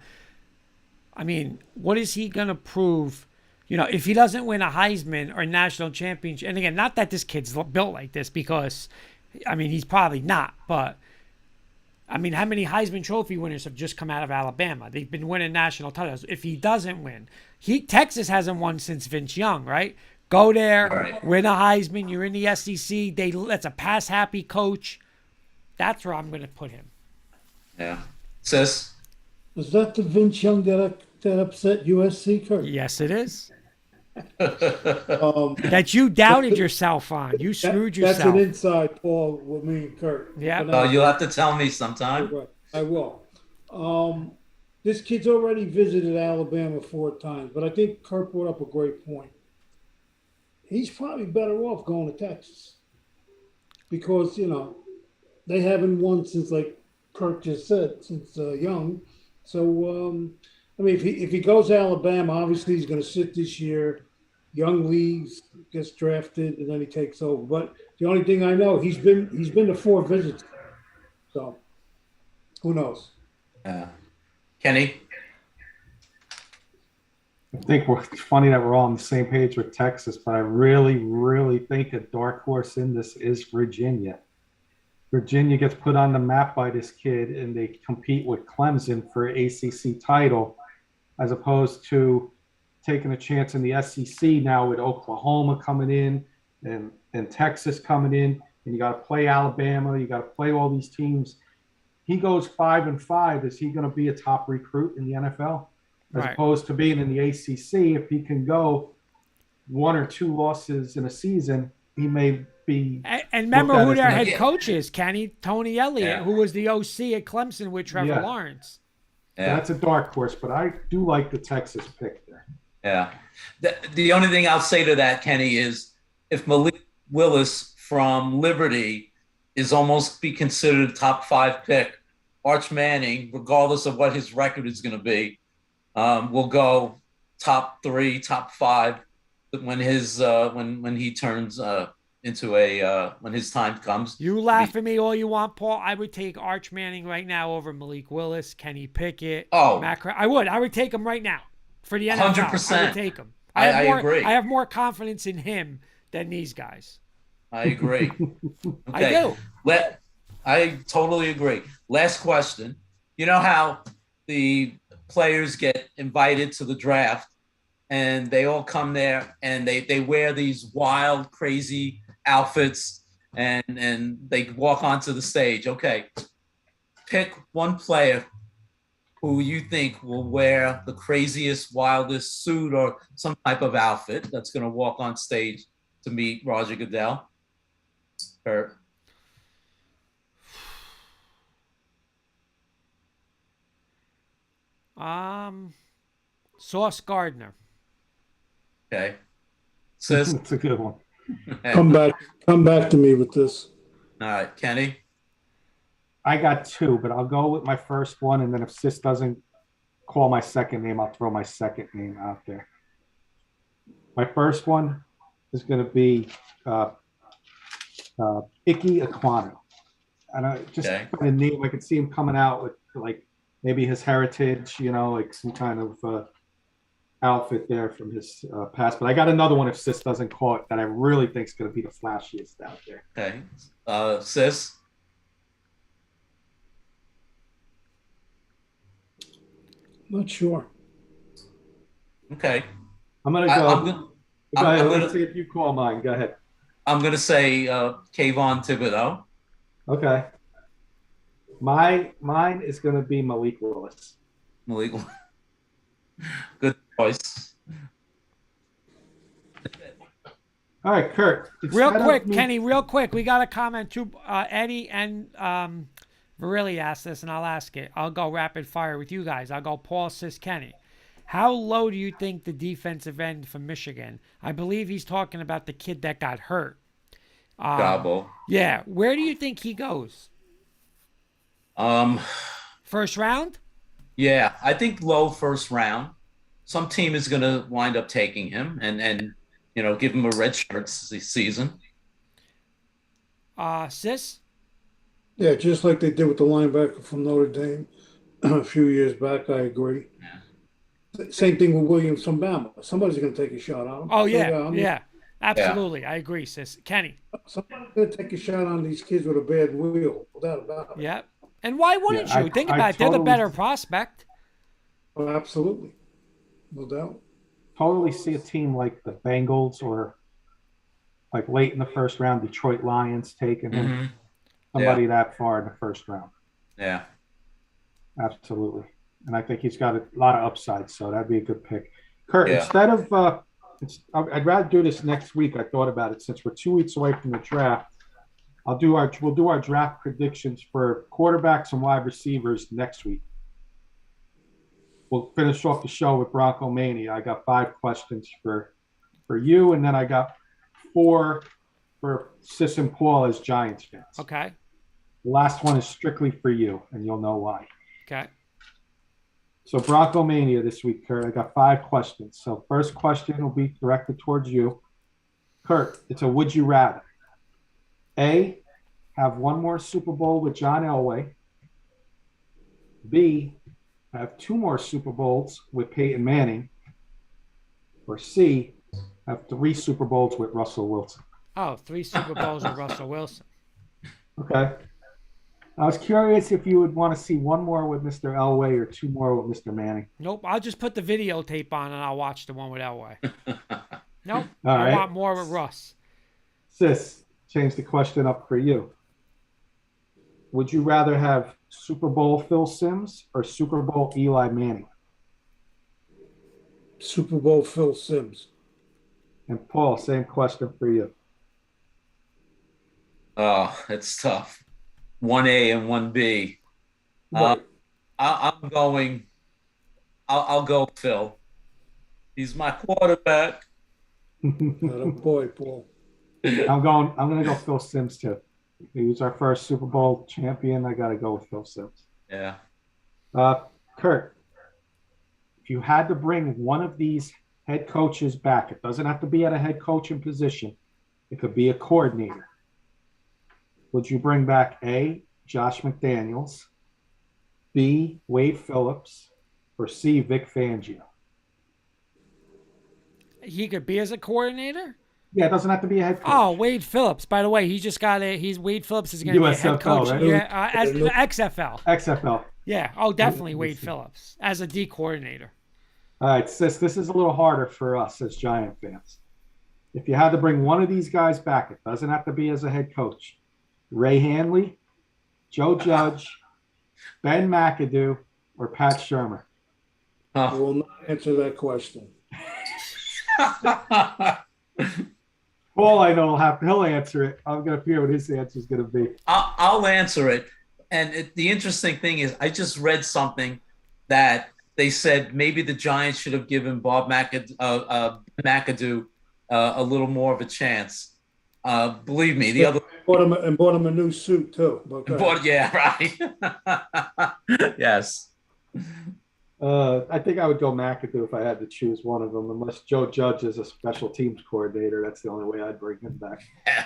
I mean, what is he going to prove? If he doesn't win a Heisman or a national championship, and again, not that this kid's built like this, because, I mean, he's probably not, but, I mean, how many Heisman Trophy winners have just come out of Alabama? They've been winning national titles. If he doesn't win, Texas hasn't won since Vince Young, right? Go there, Right. win a Heisman, you're in the SEC, that's a pass-happy coach. That's where I'm going to put him. Yeah. Sis? Was that the Vince Young that upset USC, Kurt? Yes, it is. Um, That you doubted yourself on. You screwed That's yourself. an inside, Paul, with me and Kurt. Yeah. But Oh, you'll have to tell me sometime. I will. This kid's already visited Alabama 4 times, but I think Kurt brought up a great point. He's probably better off going to Texas because, they haven't won since, like Kurt just said, since Young. So, I mean, if he goes to Alabama, obviously he's going to sit this year. Young leaves, gets drafted, and then he takes over. But the only thing I know, he's been to 4 visits. So, who knows? Yeah. Kenny? I think it's funny that we're all on the same page with Texas, but I really, really think a dark horse in this is Virginia. Virginia gets put on the map by this kid, and they compete with Clemson for ACC title, as opposed to taking a chance in the SEC now with Oklahoma coming in and Texas coming in, and you got to play Alabama, you got to play all these teams. He goes 5-5. Is he going to be a top recruit in the NFL? As Right. opposed to being in the ACC, if he can go 1 or 2 losses in a season, he may be. And remember looked at who as their the head next- coach is, Kenny? Tony Elliott, Yeah. who was the OC at Clemson with Trevor Yeah. Lawrence. Yeah. That's a dark horse, but I do like the Texas pick there. Yeah. The only thing I'll say to that, Kenny, is if Malik Willis from Liberty is almost be considered a top 5 pick, Arch Manning, regardless of what his record is going to be, will go top 3, top 5 when his when he turns into when his time comes. You laugh at me all you want, Paul. I would take Arch Manning right now over Malik Willis, Kenny Pickett, Oh. I would take him right now for the NFL. I 100%. would take him. I agree. I have more confidence in him than these guys. I agree. I do. I totally agree. Last question. You know how the players get invited to the draft, and they all come there, and they wear these wild, crazy outfits, and they walk onto the stage. Okay, pick one player who you think will wear the craziest, wildest suit or some type of outfit that's going to walk on stage to meet Roger Goodell. Or Sauce Gardner. okay, sis. It's a good one. Come back to me with this. All right, Kenny. I got two, but I'll go with my first one, and then if Sis doesn't call my second name, I'll throw my second name out there. My first one is going to be Icky Aquano. And I just the name, I could see him coming out with like maybe his heritage, like some kind of outfit there from his past. But I got another one if Sis doesn't call it that I really think is going to be the flashiest out there. Okay. Sis? Not sure. Okay. I'm going to go. Go ahead. Let's see if you call mine. Go ahead. I'm going to say Kayvon Thibodeau. Okay. Mine is going to be Malik Willis. Malik. Good choice. All right, Kurt. Real quick, Kenny, real quick. We got a comment too. Eddie and Virilli asked this, and I'll ask it. I'll go rapid fire with you guys. I'll go Paul, Sis, Kenny. How low do you think the defensive end from Michigan? I believe he's talking about the kid that got hurt. Gabo. Yeah. Where do you think he goes? First round? Yeah, I think low first round. Some team is going to wind up taking him and give him a red shirt season. Sis? Yeah, just like they did with the linebacker from Notre Dame a few years back. I agree. Yeah. Same thing with Williams from Bama. Somebody's going to take a shot on him. Oh, yeah. Absolutely. Yeah. I agree, Sis. Kenny? Somebody's going to take a shot on these kids with a bad wheel. Without a doubt. Yeah. And why wouldn't you? Think about it. They're the better prospect. Oh, absolutely. No doubt. Totally see a team like the Bengals or like late in the first round, Detroit Lions taking him. Somebody that far in the first round. Yeah. Absolutely. And I think he's got a lot of upside, so that'd be a good pick. Kurt, instead of I'd rather do this next week. I thought about it since we're 2 weeks away from the draft. We'll do our draft predictions for quarterbacks and wide receivers next week. We'll finish off the show with Bronco Mania. I got 5 questions for you, and then I got 4 for Sis and Paul as Giants fans. Okay. The last one is strictly for you, and you'll know why. Okay. So Bronco Mania this week, Kurt. I got 5 questions. So first question will be directed towards you. Kurt, it's a would you rather. A, have one more Super Bowl with John Elway. B, have 2 more Super Bowls with Peyton Manning. Or C, have 3 Super Bowls with Russell Wilson. Oh, 3 Super Bowls with Russell Wilson. Okay. I was curious if you would want to see 1 more with Mr. Elway or 2 more with Mr. Manning. Nope. I'll just put the videotape on and I'll watch the one with Elway. Nope. All right. I want more with Russ. Sis, change the question up for you. Would you rather have Super Bowl Phil Simms or Super Bowl Eli Manning? Super Bowl Phil Simms. And Paul, same question for you. Oh, it's tough. 1A and 1B. Right. I'll go Phil. He's my quarterback. Boy, Paul. I'm going to go Phil Simms too. He was our first Super Bowl champion. I got to go with Phil Simms. Yeah. Kurt, if you had to bring one of these head coaches back, it doesn't have to be at a head coaching position. It could be a coordinator. Would you bring back A, Josh McDaniels, B, Wade Phillips, or C, Vic Fangio? He could be as a coordinator? Yeah, it doesn't have to be a head coach. Oh, Wade Phillips. By the way, he just got it. Wade Phillips is going to be a head USFL, coach. right? Yeah, as XFL. XFL. Yeah. Oh, definitely Wade Phillips as a D coordinator. All right, sis, this is a little harder for us as Giant fans. If you had to bring one of these guys back, it doesn't have to be as a head coach. Ray Hanley, Joe Judge, Ben McAdoo, or Pat Shermer. I will not answer that question. Paul, I know he'll answer it. I'm going to hear what his answer is going to be. I'll answer it. And the interesting thing is, I just read something that they said maybe the Giants should have given Bob McAdoo a little more of a chance. Believe me, the other bought him a new suit too. yeah, right. Yes. I think I would go McAdoo if I had to choose one of them, unless Joe Judge is a special teams coordinator. That's the only way I'd bring him back. Yeah.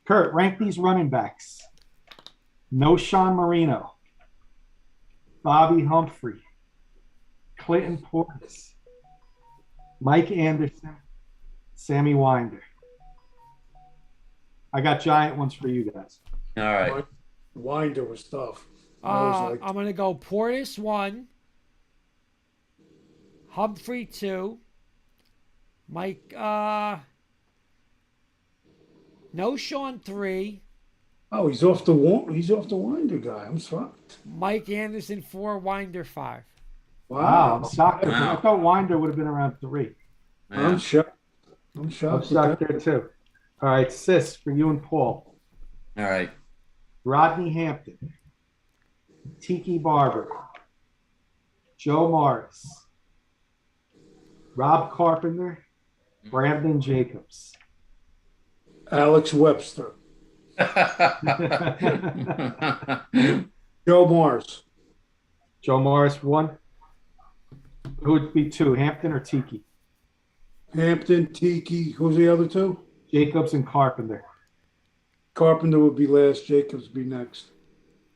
Kurt, rank these running backs. No Sean Marino, Bobby Humphrey, Clinton Portis, Mike Anderson, Sammy Winder. I got giant ones for you guys. All right. Winder was tough. I'm going to go Portis 1, Humphrey 2, Mike, no Sean 3. Oh, he's off the Winder guy. I'm shocked. Mike Anderson 4, Winder 5. Wow, I'm shocked. Wow. I thought Winder would have been around 3. Yeah. I'm shocked. I'm shocked there too. All right, sis, for you and Paul. All right. Rodney Hampton, Tiki Barber, Joe Morris, Rob Carpenter, Brandon Jacobs. Alex Webster. Joe Morris. Joe Morris 1. Who would be 2, Hampton or Tiki? Hampton, Tiki. Who's the other 2? Jacobs and Carpenter. Carpenter would be last. Jacobs would be next.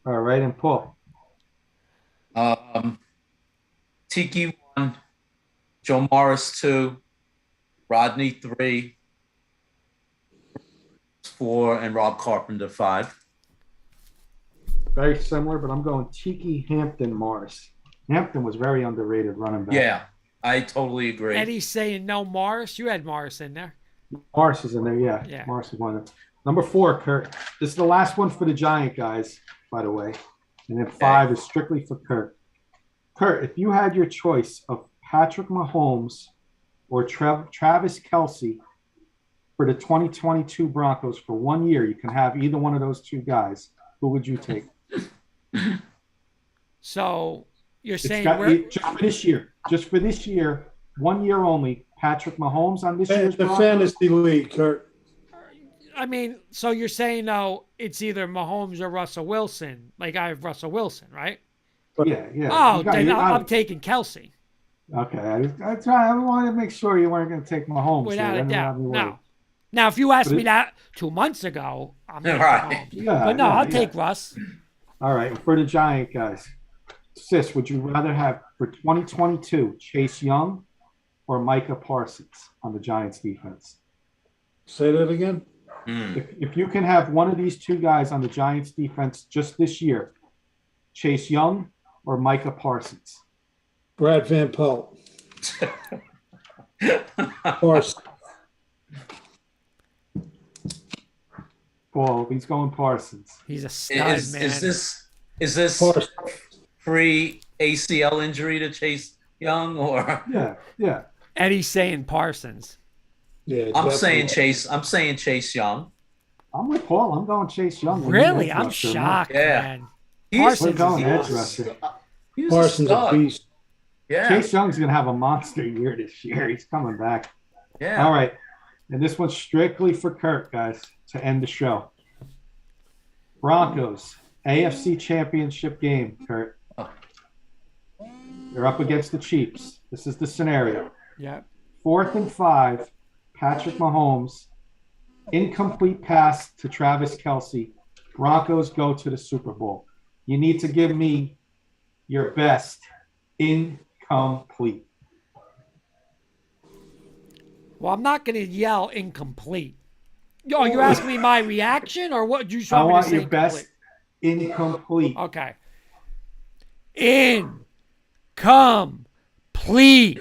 All right, and Paul. Tiki 1, Joe Morris 2, Rodney 3, 4, and Rob Carpenter 5. Very similar, but I'm going Tiki, Hampton, Morris. Hampton was very underrated running back. Yeah, I totally agree. Eddie's saying no Morris. You had Morris in there. Morris is in there, yeah. Morris is one of them. Number 4, Kurt. This is the last one for the Giant guys, by the way. And then 5 is strictly for Kurt. Kurt, if you had your choice of Patrick Mahomes or Travis Kelce for the 2022 Broncos for 1 year, you can have either one of those 2 guys. Who would you take? So you're saying just for this year. Just for this year, 1 year only. Patrick Mahomes on this year's The Broncos? fantasy league, Kurt. I mean, so you're saying now it's either Mahomes or Russell Wilson. Like I have Russell Wilson, right? Yeah. Oh, then I'm taking Kelce. Okay. I wanted to make sure you weren't going to take Mahomes. Without a doubt. No. Now, if you asked me that 2 months ago, I'm taking Mahomes. Yeah, but no, I'll take Russ. All right. For the Giant guys, sis, would you rather have for 2022 Chase Young or Micah Parsons on the Giants defense? Say that again. If you can have one of these 2 guys on the Giants defense just this year, Chase Young or Micah Parsons? Brad Van Pelt. Parsons. Paul, he's going Parsons. He's a stud, man. Is this pre ACL injury to Chase Young or? Yeah. Eddie's saying Parsons. Yeah, I'm saying Chase Young. I'm with Paul. I'm going Chase Young. Really? I'm shocked, man. Parsons going edge rusher. Parsons a beast. Yeah. Chase Young's going to have a monster year this year. He's coming back. Yeah. All right. And this one's strictly for Kurt, guys, to end the show. Broncos, AFC Championship game, Kurt. They're up against the Chiefs. This is the scenario. Yeah. 4th and 5, Patrick Mahomes, incomplete pass to Travis Kelce. Broncos go to the Super Bowl. You need to give me your best incomplete. Well, I'm not going to yell incomplete. Yo, you're asking me my reaction or what? You just I want me to want say your best incomplete. Okay. Incomplete.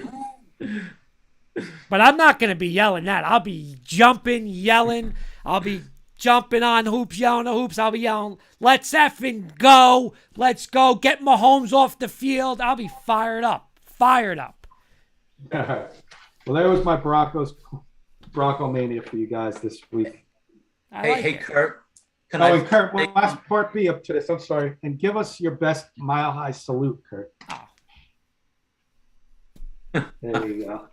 But I'm not going to be yelling that. I'll be jumping, yelling. I'll be jumping on hoops, yelling at hoops. I'll be yelling, let's effing go. Let's go. Get Mahomes off the field. I'll be fired up. Fired up. Well, there was my Bronco Mania for you guys this week. Hey, Kurt. And Kurt, we'll ask part B up to this. I'm sorry. And give us your best Mile High salute, Kurt. Oh. There you go.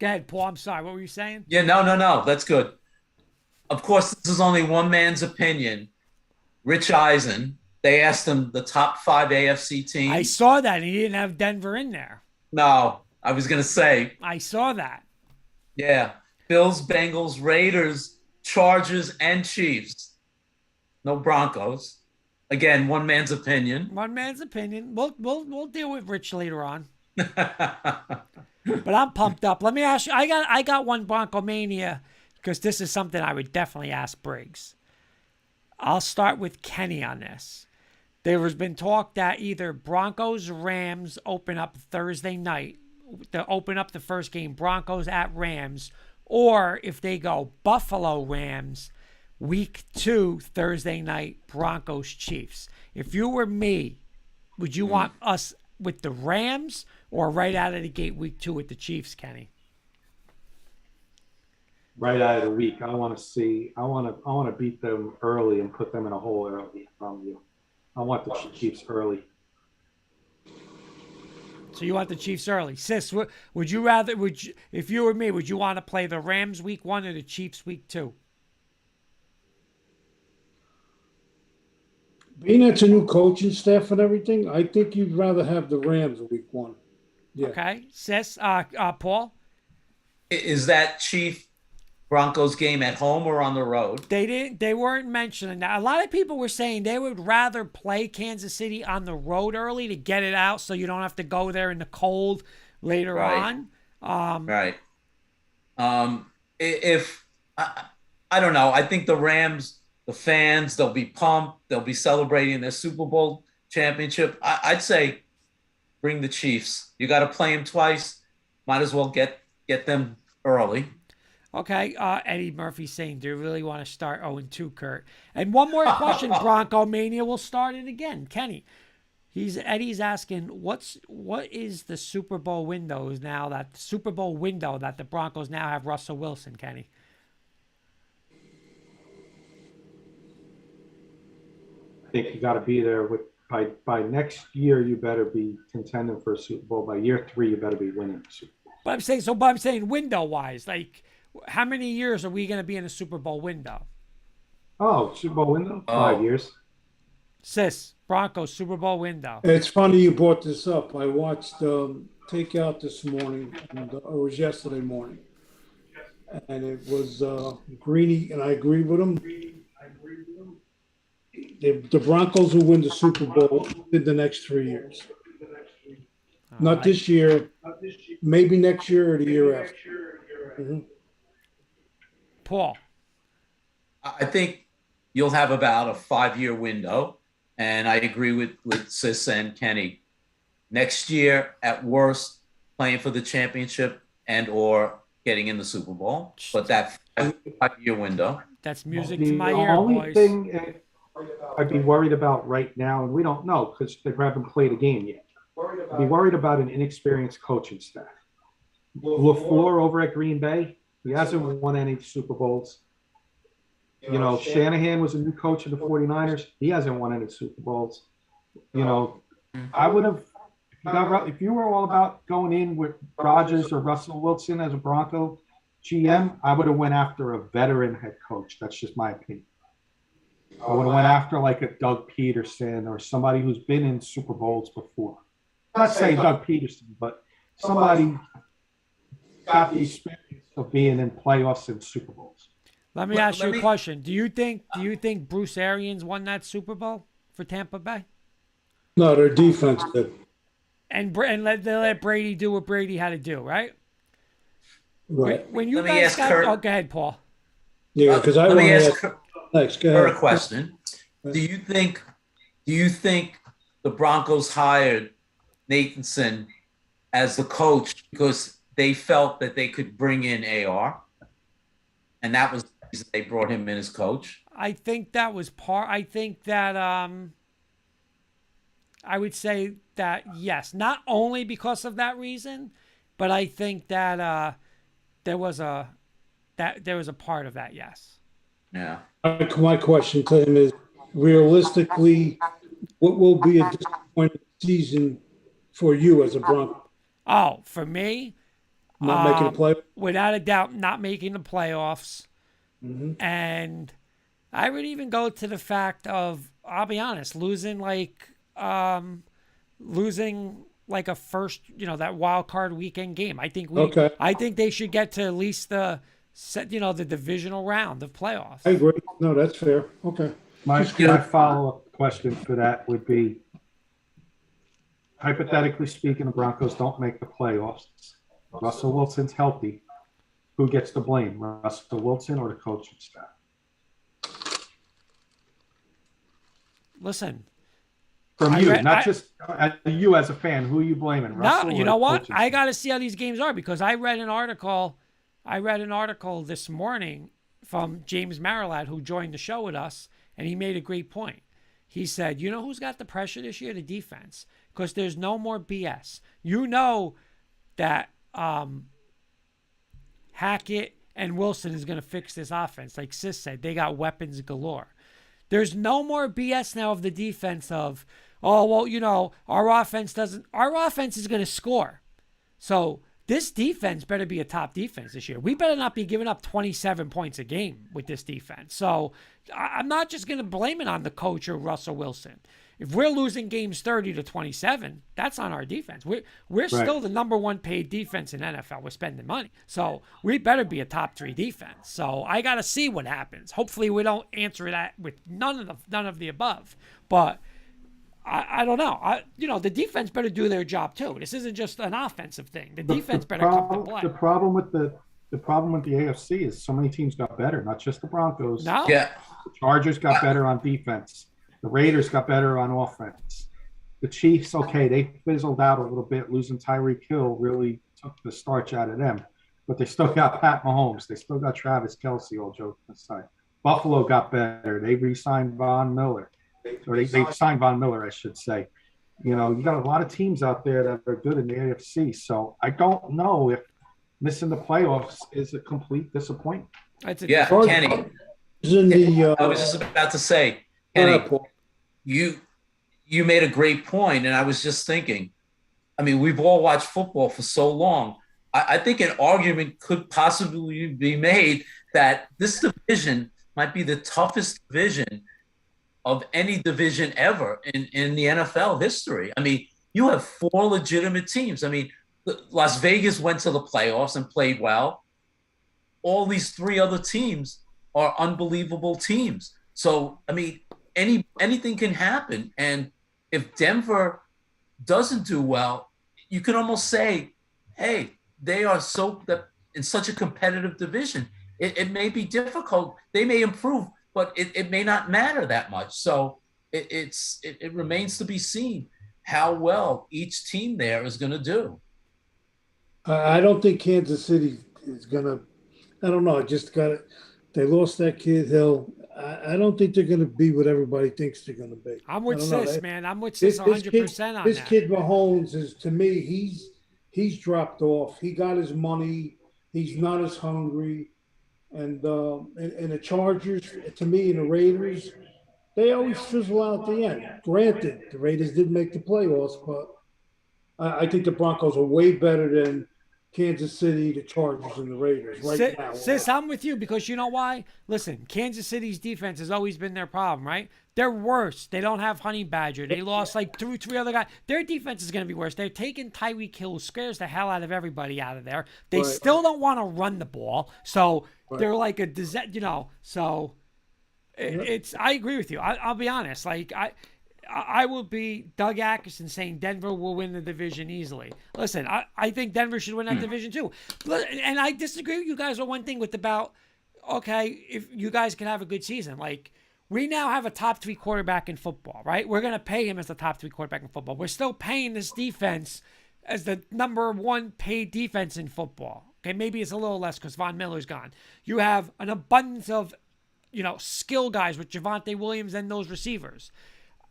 Go ahead, Paul. I'm sorry. What were you saying? Yeah, no. That's good. Of course, this is only one man's opinion. Rich Eisen, they asked him the top 5 AFC teams. I saw that, and he didn't have Denver in there. No, I was going to say. I saw that. Yeah. Bills, Bengals, Raiders, Chargers, and Chiefs. No Broncos. Again, one man's opinion. One man's opinion. We'll deal with Rich later on. But I'm pumped up. Let me ask you. I got one Bronco Mania because this is something I would definitely ask Briggs. I'll start with Kenny on this. There has been talk that either Broncos Rams open up Thursday night to open up the first game, Broncos at Rams, or if they go Buffalo Rams, week 2 Thursday night, Broncos Chiefs. If you were me, would you want us with the Rams or right out of the gate week 2 with the Chiefs, Kenny? Right out of the week, I want to beat them early and put them in a hole early from you. I want the Chiefs early. So you want the Chiefs early. Sis, would you rather, if you were me, would you want to play the Rams week 1 or the Chiefs week 2? Being it's a new coaching staff and everything, I think you'd rather have the Rams week 1. Yeah. Okay. Sis, Paul? Is that Chief Broncos game at home or on the road? They weren't mentioning that. A lot of people were saying they would rather play Kansas City on the road early to get it out so you don't have to go there in the cold later on. Right. If I don't know, I think the Rams, the fans, they'll be pumped. They'll be celebrating their Super Bowl championship. I'd say bring the Chiefs. You got to play them twice. Might as well get them early. Okay, Eddie Murphy saying, do you really want to start 0-2, Kurt? And one more question, Bronco Mania. We'll start it again. Kenny, Eddie's asking, what is the Super Bowl window that the Broncos now have Russell Wilson, Kenny? I think you got to be there by next year. You better be contending for a Super Bowl. By year 3, you better be winning the Super Bowl. But I'm saying window wise, like how many years are we going to be in a Super Bowl window? Oh, Super Bowl window? 5 years. Sis, Broncos Super Bowl window. It's funny you brought this up. I watched Takeout this morning, and it was yesterday morning, and it was Greeny, and I agree with him. The Broncos will win the Super Bowl in the next 3 years. Not this year, maybe next year or the year after. Mm-hmm. Paul. I think you'll have about a 5-year window, and I agree with Sis and Kenny. Next year, at worst, playing for the championship and or getting in the Super Bowl, but that 5-year window. That's music to my ear, boys. The only thing I'd be worried about right now, and we don't know because they haven't played a game yet. I'd be worried about an inexperienced coaching staff. LaFleur over at Green Bay, he hasn't won any Super Bowls. You know, Shanahan was a new coach of the 49ers. He hasn't won any Super Bowls. You know, I would have, if you were all about going in with Rodgers or Russell Wilson as a Bronco GM, I would have went after a veteran head coach. That's just my opinion. I would have went after like a Doug Peterson or somebody who's been in Super Bowls before. I'm not saying Doug Peterson, but somebody got the experience of being in playoffs and Super Bowls. Let me ask you a question. Do you think Bruce Arians won that Super Bowl for Tampa Bay? No, their defense did. And they let Brady do what Brady had to do, right? Right. When you Let me guys ask got, Kurt. oh, go ahead, Paul. Yeah, because I Let want me to ask ask next. Go her ahead. a question. Do you think the Broncos hired Nathanson as the coach because they felt that they could bring in AR, and that was the reason they brought him in as coach? I think that was part. I think that I would say that yes, not only because of that reason, but I think that there was a part of that. Yes. Yeah. My question to him is, realistically, what will be a disappointing season for you as a Bronco? Oh, for me, Not making a play? without a doubt, not making the playoffs, Mm-hmm. and I would even go to the fact of, I'll be honest, losing like a first, that wild card weekend game. Okay. I think they should get to at least the divisional round of playoffs. I agree. No, that's fair. Okay. My follow-up question for that would be, hypothetically speaking, the Broncos don't make the playoffs. Russell Wilson's healthy. Who gets the blame, Russell Wilson or the coaching staff? Listen, From you, not just you as a fan. Who are you blaming? Russell no, you or know the what? coaching I staff? got to see how these games are, because I read an article this morning from James Marilad, who joined the show with us, and he made a great point. He said, you know who's got the pressure this year? The defense, because there's no more BS. You know that Hackett and Wilson is going to fix this offense. Like Sis said, they got weapons galore. There's no more BS now of the defense of, oh, well, our offense is going to score. So this defense better be a top defense this year. We better not be giving up 27 points a game with this defense. So I'm not just going to blame it on the coach or Russell Wilson. If we're losing games 30-27, that's on our defense. We're still the number one paid defense in NFL. We're spending money. So we better be a top 3 defense. So I got to see what happens. Hopefully we don't answer that with none of the above. But I don't know. The defense better do their job too. This isn't just an offensive thing. The defense better come to play. The problem with the AFC is so many teams got better, not just the Broncos. No. Yeah. The Chargers got better on defense. The Raiders got better on offense. The Chiefs, okay, they fizzled out a little bit. Losing Tyreek Hill really took the starch out of them. But they still got Pat Mahomes. They still got Travis Kelce, all joking aside. Buffalo got better. They re-signed Von Miller. Or they signed Von Miller, I should say. You got a lot of teams out there that are good in the AFC. So I don't know if missing the playoffs is a complete disappointment. Kenny. I was just about to say, Kenny, you made a great point, and I was just thinking, I mean, we've all watched football for so long. I think an argument could possibly be made that this division might be the toughest division of any division ever in the NFL history. I mean, you have 4 legitimate teams. I mean, Las Vegas went to the playoffs and played well. All these 3 other teams are unbelievable teams. So, I mean, anything can happen. And if Denver doesn't do well, you can almost say, hey, they are in such a competitive division. It may be difficult. They may improve, but it may not matter that much. So it remains to be seen how well each team there is going to do. I don't think Kansas City is going to, I don't know. They lost that kid Hill. I don't think they're going to be what everybody thinks they're going to be. I'm with Sis, man. I'm with Sis 100% on that. This kid Mahomes is, to me, he's dropped off. He got his money. He's not as hungry. And the Chargers, to me, and the Raiders, they always fizzle out at the end. Granted, the Raiders did make the playoffs, but I think the Broncos are way better than Kansas City, the Chargers, and the Raiders now. Sis, I'm with you, because you know why? Listen, Kansas City's defense has always been their problem, right? They're worse. They don't have Honey Badger. They lost like 2-3 other guys. Their defense is going to be worse. They're taking Tyreek Hill, who scares the hell out of everybody out of there. They still don't want to run the ball. So they're like a disaster, so it's, I agree with you. I'll be honest. Like, I will be Doug Atkinson saying Denver will win the division easily. Listen, I think Denver should win that division too. And I disagree with you guys on one thing okay, if you guys can have a good season. Like, we now have a top 3 quarterback in football, right? We're going to pay him as the top 3 quarterback in football. We're still paying this defense as the number 1 paid defense in football. Okay, maybe it's a little less because Von Miller's gone. You have an abundance of, skill guys with Javonte Williams and those receivers.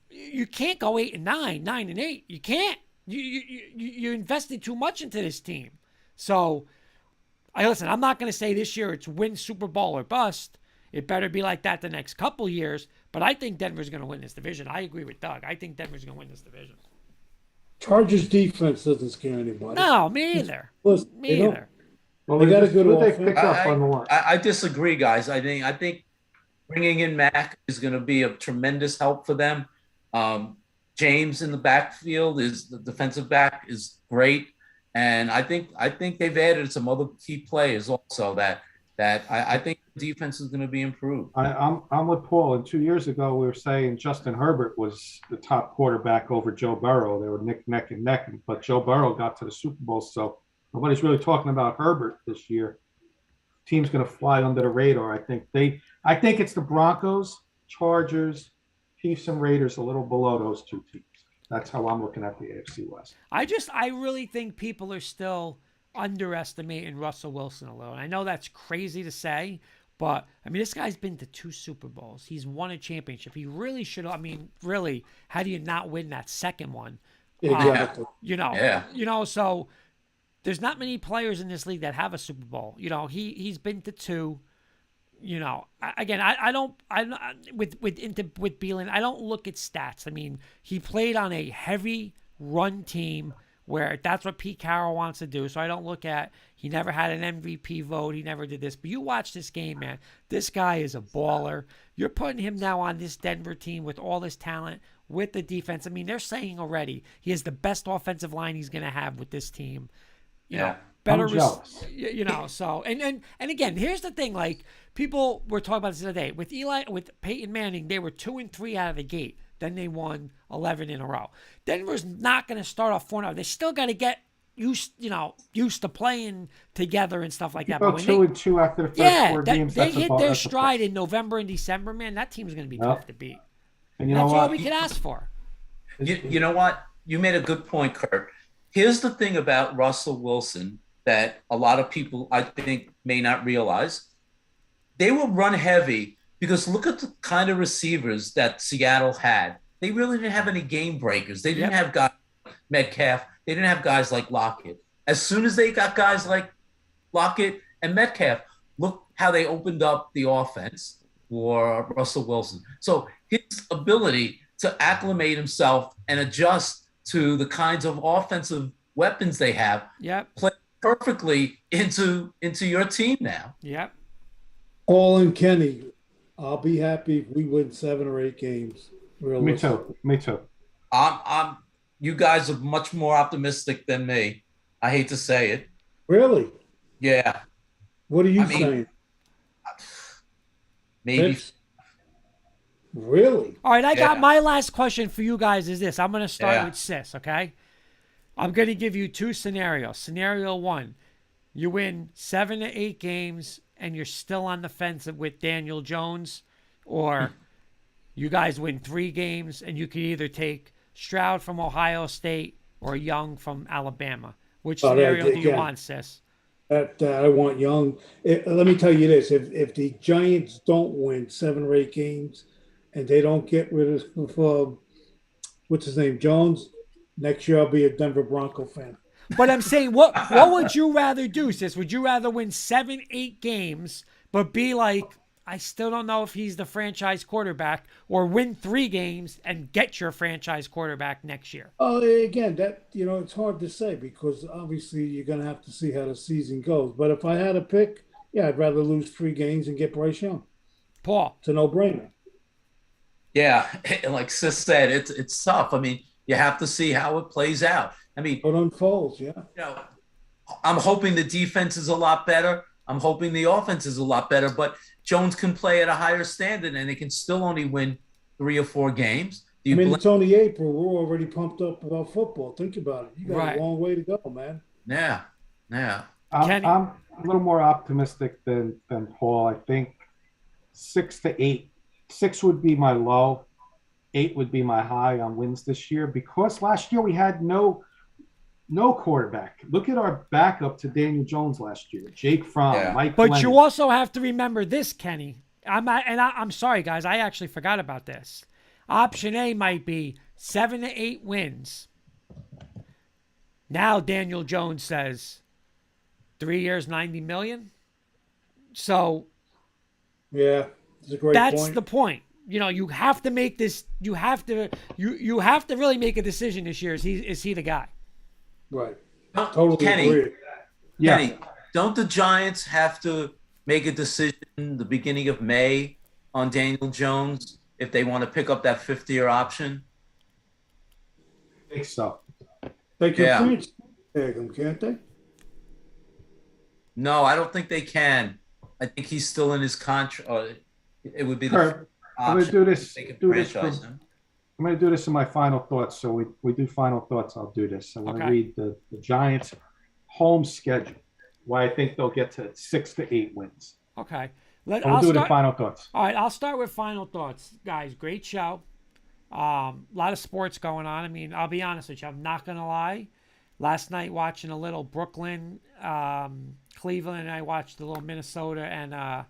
You can't go 8-9, 9-8. You can't. You invested too much into this team. So, listen, I'm not going to say this year it's win Super Bowl or bust. It better be like that the next couple years. But I think Denver's going to win this division. I agree with Doug. I think Denver's going to win this division. Chargers defense doesn't scare anybody. No, me either. Listen, Me either. Well, They got a good who they offense. pick up on the line. I disagree, guys. I think bringing in Mack is going to be a tremendous help for them. James in the backfield is the defensive back is great, and I think they've added some other key players also that I think the defense is going to be improved. I'm with Paul. And 2 years ago, we were saying Justin Herbert was the top quarterback over Joe Burrow. They were neck and neck, but Joe Burrow got to the Super Bowl, so nobody's really talking about Herbert this year. Team's going to fly under the radar. I think it's the Broncos, Chargers, Chiefs, and Raiders a little below those 2 teams. That's how I'm looking at the AFC West. I really think people are still underestimating Russell Wilson a little. And I know that's crazy to say, but I mean, this guy's been to 2 Super Bowls. He's won a championship. He really should. I mean, really, how do you not win that second one? Exactly. So there's not many players in this league that have a Super Bowl. He's been to 2. Again, with Thielen, I don't look at stats. I mean, he played on a heavy run team where that's what Pete Carroll wants to do. So I don't look at, he never had an MVP vote. He never did this. But you watch this game, man. This guy is a baller. You're putting him now on this Denver team with all this talent, with the defense. I mean, they're saying already he has the best offensive line he's going to have with this team. You know, better, I'm jealous. So, and again, here's the thing, like, people were talking about this the other day. With Peyton Manning, they were 2-3 out of the gate. Then they won 11 in a row. Denver's not going to start off 4-0. They still got to get used to playing together and stuff like that. But 2-2 after the first 4 games. They hit their stride in November and December, man. That team's going to be tough to beat. And that's all we can ask for. You know what? You made a good point, Kurt. Here's the thing about Russell Wilson that a lot of people, I think, may not realize. They will run heavy because look at the kind of receivers that Seattle had. They really didn't have any game breakers. They didn't have guys like Metcalf. They didn't have guys like Lockett. As soon as they got guys like Lockett and Metcalf, look how they opened up the offense for Russell Wilson. So his ability to acclimate himself and adjust to the kinds of offensive weapons they have play perfectly into your team now. Yep. Paul and Kenny, I'll be happy if we win 7 or 8 games. Me too. You guys are much more optimistic than me. I hate to say it. Really? Yeah. What are you saying? Maybe. Really? All right, I got my last question for you guys is this. I'm going to start with Sis, okay? I'm going to give you 2 scenarios. Scenario 1, you win 7 to 8 games and you're still on the fence with Daniel Jones, or you guys win 3 games and you can either take Stroud from Ohio State or Young from Alabama. Which scenario do you want, Sis? I want Young. Let me tell you this. If the Giants don't win 7 or 8 games and they don't get rid of, what's his name, Jones, next year I'll be a Denver Bronco fan. But I'm saying, what would you rather do, Sis? Would you rather win 7, 8 games, but be like, I still don't know if he's the franchise quarterback, or win 3 games and get your franchise quarterback next year? Again, that it's hard to say because obviously you're going to have to see how the season goes. But if I had to pick, I'd rather lose 3 games and get Bryce Young. Paul, it's a no-brainer. Yeah, like Sis said, it's tough. I mean, you have to see how it plays out. I mean, it unfolds. I'm hoping the defense is a lot better. I'm hoping the offense is a lot better, but Jones can play at a higher standard and they can still only win 3 or 4 games. Do I you mean, blame? it's only April. We're already pumped up about football. Think about it. You got Right. a long way to go, man. Yeah, yeah. Kenny. I'm a little more optimistic than Paul. I think 6 to 8. 6 would be my low. 8 would be my high on wins this year because last year we had no quarterback. Look at our backup to Daniel Jones last year. Jake Fromm, Yeah. Mike But Glennon. you also have to remember this, Kenny. I'm sorry, guys. I actually forgot about this. Option A might be 7 to 8 wins. Now Daniel Jones says 3 years, 90 million. So Yeah, it's a great that's point. the point. You have to make this. You have to really make a decision this year. Is he the guy? Right. Don't- Totally Kenny, agree. Yeah. Kenny, don't the Giants have to make a decision the beginning of May on Daniel Jones if they want to pick up that 50-year option? I think so. They can Yeah. franchise tag him, can't they? No, I don't think they can. I think he's still in his contract. It would be the Kurt, I'm option. gonna do this. They can Do this franchise for- him. I'm going to do this in my final thoughts. So we do final thoughts. I'll do this. I'm going to Okay. read the Giants' home schedule, why I think they'll get to 6 to 8 wins. Okay. We'll I'll do it in start. final thoughts. All right, I'll start with final thoughts, guys. Great show. A lot of sports going on. I mean, I'll be honest with you. I'm not gonna lie. Last night watching a little Brooklyn, Cleveland, and I watched a little Minnesota and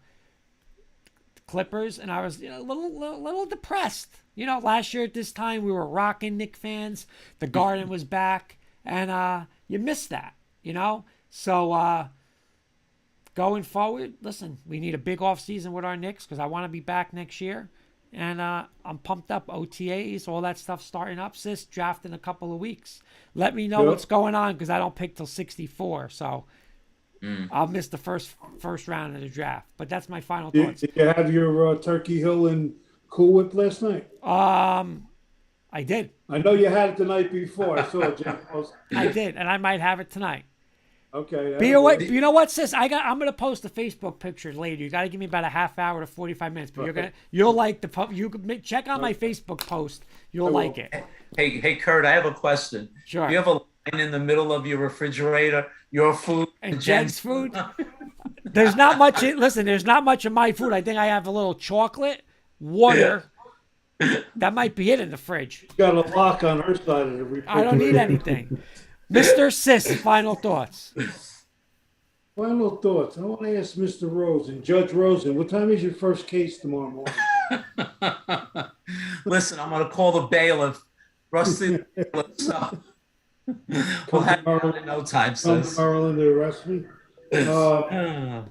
Clippers, and I was a little depressed. Last year at this time we were rocking Knick fans. The Garden was back, and you missed that. So going forward, listen, we need a big off season with our Knicks because I want to be back next year, and I'm pumped up. OTAs, all that stuff starting up. Sis, draft in a couple of weeks. Let me know Yep. what's going on because I don't pick till 64, so. I'll miss the first round of the draft, but that's my final thoughts. Did you have your Turkey Hill and Cool Whip last night? I did, I know you had it the night before. I saw it, Jim. and I might have it tonight. Okay. But you know what, sis? I'm gonna post a Facebook picture later. You got to give me about a half hour to 45 minutes, but you'll like you check out my Facebook post. You'll like it. Hey, Kurt, I have a question. Sure. Do you have a line in the middle of your refrigerator? Your food And Jen's food. There's not much. Listen, there's not much of my food. I think I have a little chocolate, water. That might be it in the fridge. Got a lock on her side of the refrigerator. I don't need anything. Mr. Sis, final thoughts. Final thoughts. I want to ask Mr. Rosen, Judge Rosen, what time is your first case tomorrow morning? Listen, I'm going to call the bailiff. Rusty, so we'll have you out in no time, Come to sis. Maryland to arrest me.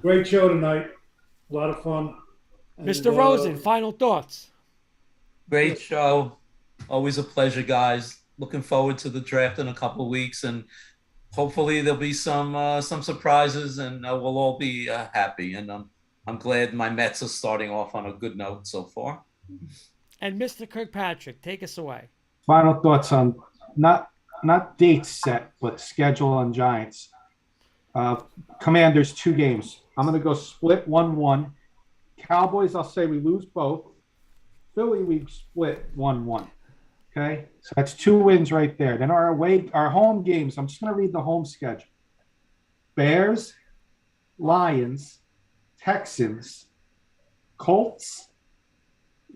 Great show tonight. A lot of fun. Mr. Rosen, final thoughts. Great show. Always a pleasure, guys. Looking forward to the draft in a couple of weeks, and hopefully there'll be some surprises, and we'll all be happy. And I'm glad my Mets are starting off on a good note so far. And Mr. Kirkpatrick, take us away. Final thoughts on not dates set, but schedule on Giants. Commanders 2 games. I'm going to go split 1-1. Cowboys, I'll say we lose both. Philly, we split 1-1. Okay, so that's 2 wins right there. Then our home games. I'm just going to read the home schedule: Bears, Lions, Texans, Colts,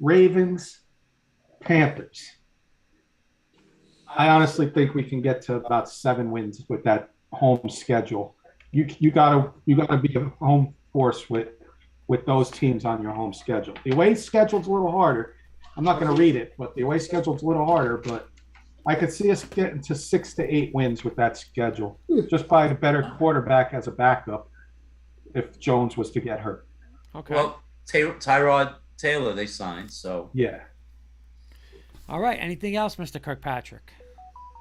Ravens, Panthers. I honestly think we can get to about 7 wins with that home schedule. You gotta be a home force with those teams on your home schedule. The away schedule's a little harder. I'm not going to read it, but the away schedule's a little harder. But I could see us getting to 6 to 8 wins with that schedule, just by a better quarterback as a backup if Jones was to get hurt. Okay. Well, Tyrod Taylor they signed, so Yeah, All right. Anything else, Mr. Kirkpatrick?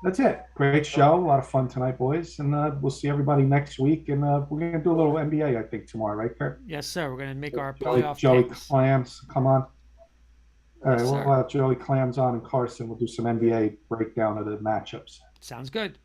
that's it. Great show. A lot of fun tonight, boys. And we'll see everybody next week. And we're going to do a little NBA, I think, tomorrow, right, Kurt? Yes, sir. We're going to make our Joey playoff picks. Clams, come on. All right, Yes, we'll sir. have Joey Clams on and Carson. We'll do some NBA breakdown of the matchups. Sounds good.